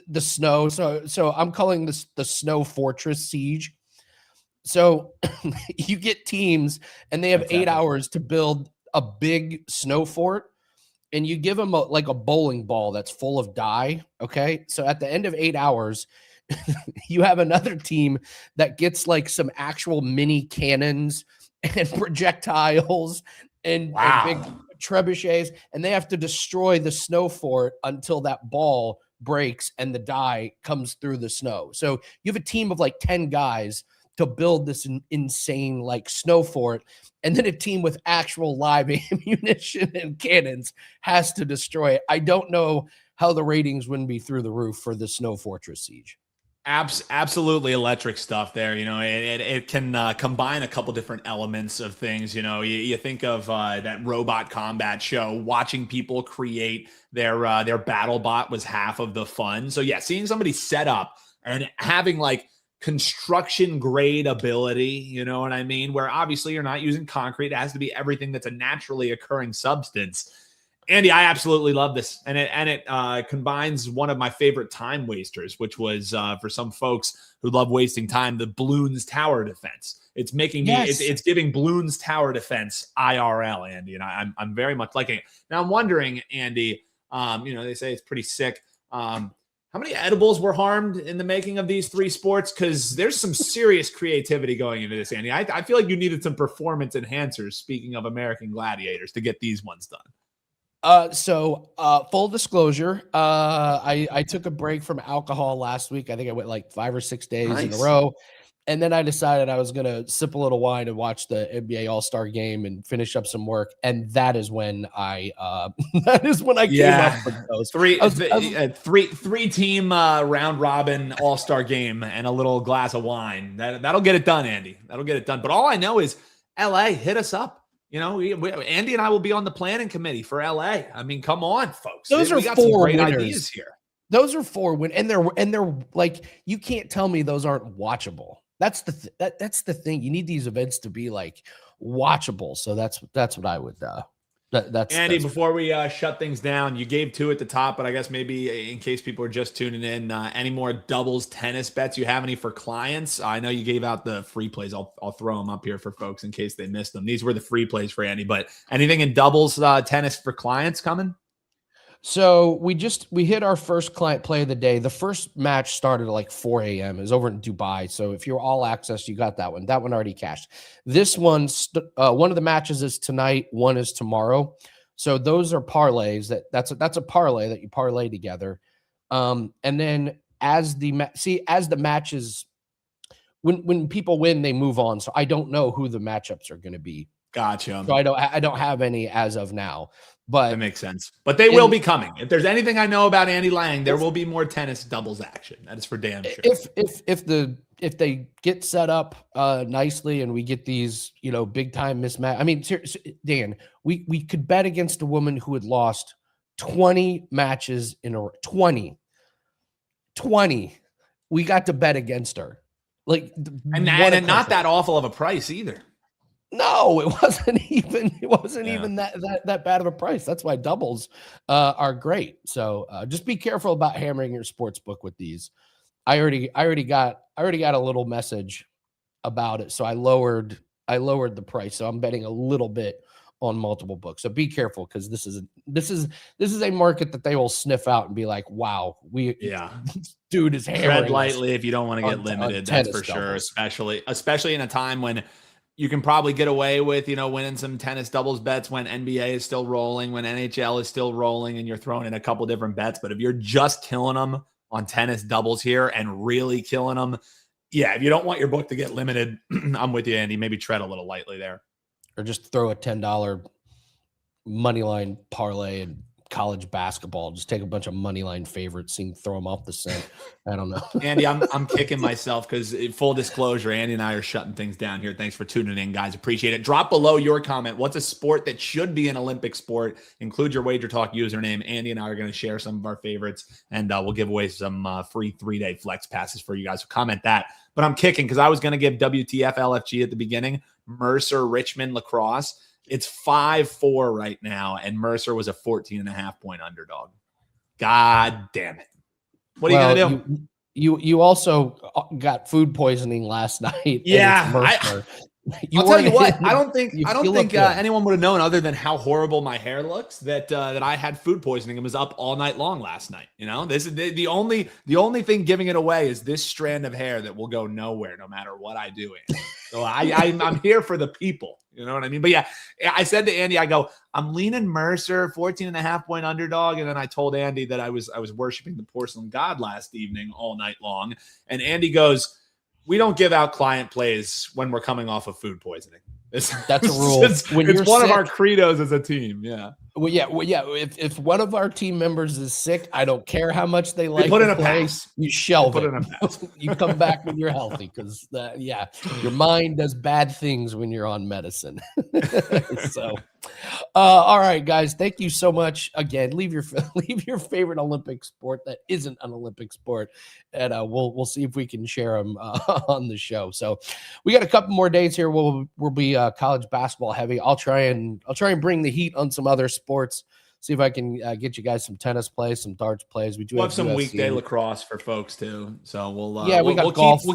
the snow. So I'm calling this the Snow Fortress Siege. So you get teams and they have 8 hours to build a big snow fort, and you give them like a bowling ball that's full of dye. Okay. So at the end of 8 hours, you have another team that gets like some actual mini cannons and projectiles and big trebuchets, and they have to destroy the snow fort until that ball breaks and the dye comes through the snow. So you have a team of like 10 guys to build this insane like snow fort, and then a team with actual live ammunition and cannons has to destroy it. I don't know how the ratings wouldn't be through the roof for the Snow Fortress Siege. Absolutely electric stuff there. It can combine a couple different elements of things. You think of that Robot Combat show, watching people create their battle bot was half of the fun. So yeah, seeing somebody set up and having like construction grade ability, you know what I mean? Where obviously you're not using concrete. It has to be everything that's a naturally occurring substance. Andy, I absolutely love this. And it combines one of my favorite time wasters, which was for some folks who love wasting time, the Bloons Tower Defense. It's making me, it's giving Bloons Tower Defense IRL, Andy. And I'm very much liking it. Now I'm wondering, Andy, they say it's pretty sick. How many edibles were harmed in the making of these three sports? Because there's some serious creativity going into this, Andy. I feel like you needed some performance enhancers, speaking of American Gladiators, to get these ones done. Full disclosure, I took a break from alcohol last week. I think I went like 5 or 6 days in a row. And then I decided I was going to sip a little wine and watch the NBA All-Star game and finish up some work. And that is when I came up with those. Three team round robin All-Star game and a little glass of wine. That'll get it done, Andy. That'll get it done. But all I know is LA, hit us up. Andy and I will be on the planning committee for LA. I mean, come on, folks. Those we are got some 4 great winners. ideas here. Those are 4 wins, and they're like, you can't tell me those aren't watchable. That's that's the thing. You need these events to be like watchable. So that's what I would. That's Andy. Before we shut things down, you gave 2 at the top, but I guess maybe in case people are just tuning in, any more doubles tennis bets you have any for clients? I know you gave out the free plays. I'll throw them up here for folks in case they missed them. These were the free plays for Andy, but anything in doubles tennis for clients coming? So we hit our first client play of the day. The first match started at like 4 a.m. It was over in Dubai. So if you're all access, you got that one. That one already cashed. This one's one of the matches is tonight. One is tomorrow. So those are parlays. That's a parlay that you parlay together. And then as the matches, when people win, they move on. So I don't know who the matchups are going to be. Gotcha. So I don't have any as of now. But that makes sense. But they will be coming. If there's anything I know about Andy Lang, there will be more tennis doubles action. That is for damn sure. If they get set up nicely and we get these, big time mismatch. I mean, seriously, Dan, we could bet against a woman who had lost 20 matches in a 20. We got to bet against her. Like, and not that awful of a price either. No, it wasn't even that bad of a price. That's why doubles are great. So just be careful about hammering your sports book with these. I already got a little message about it, so I lowered the price. So I'm betting a little bit on multiple books. So be careful, because this is a market that they will sniff out and be like, wow, dude is hammering. Tread lightly if you don't want to get limited. That's for sure. Especially in a time when you can probably get away with, winning some tennis doubles bets when NBA is still rolling, when NHL is still rolling, and you're throwing in a couple different bets. But if you're just killing them on tennis doubles here and really killing them, if you don't want your book to get limited, I'm with you, Andy. Maybe tread a little lightly there. Or just throw a $10 money line parlay and college basketball. Just take a bunch of money line favorites and throw them off the scent. I don't know. Andy, I'm kicking myself because full disclosure, Andy and I are shutting things down here. Thanks for tuning in, guys. Appreciate it. Drop below your comment. What's a sport that should be an Olympic sport? Include your WagerTalk username. Andy and I are going to share some of our favorites, and we'll give away some free 3-day flex passes for you guys. So comment that. But I'm kicking because I was going to give WTF LFG at the beginning. Mercer Richmond lacrosse. It's 5-4 right now, and Mercer was a 14.5-point underdog. God damn it. What are you going to do? You also got food poisoning last night. Yeah. I'll tell you what, I don't think anyone would have known, other than how horrible my hair looks, that I had food poisoning and was up all night long last night. This is the only thing giving it away is this strand of hair that will go nowhere no matter what I do. So I'm here for the people. You know what I mean? But yeah, I said to Andy, I'm leaning Mercer, 14.5-point underdog. And then I told Andy that I was worshiping the porcelain god last evening all night long. And Andy goes, we don't give out client plays when we're coming off of food poisoning. That's a rule. It's one of our credos as a team. Yeah. Well, yeah. If one of our team members is sick, I don't care how much they like put in to a play, pass. you shelve Put it. in a pass. You come back when you're healthy, because your mind does bad things when you're on medicine. So, All right, guys. Thank you so much. Again, leave your favorite Olympic sport that isn't an Olympic sport, and we'll see if we can share them on the show. So we got a couple more days here. We'll be college basketball heavy. I'll try and bring the heat on some other sports. See if I can get you guys some tennis plays, some darts plays. We do have some UFC. weekday lacrosse for folks too. So we'll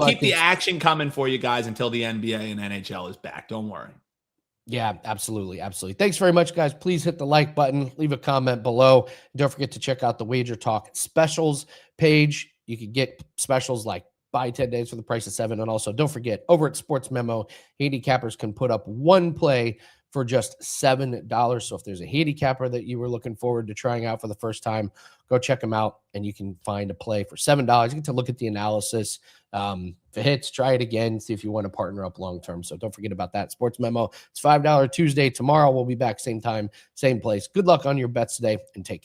keep the action coming for you guys until the NBA and NHL is back. Don't worry. Yeah, absolutely. Absolutely. Thanks very much, guys. Please hit the like button, leave a comment below. Don't forget to check out the WagerTalk specials page. You can get specials like buy 10 days for the price of 7. And also don't forget, over at Sports Memo, handicappers can put up one play for just $7. So if there's a handicapper that you were looking forward to trying out for the first time, go check them out and you can find a play for $7. You get to look at the analysis. If it hits, try it again, see if you want to partner up long-term. So don't forget about that. Sports Memo. It's $5 Tuesday. Tomorrow we'll be back same time, same place. Good luck on your bets today and take care.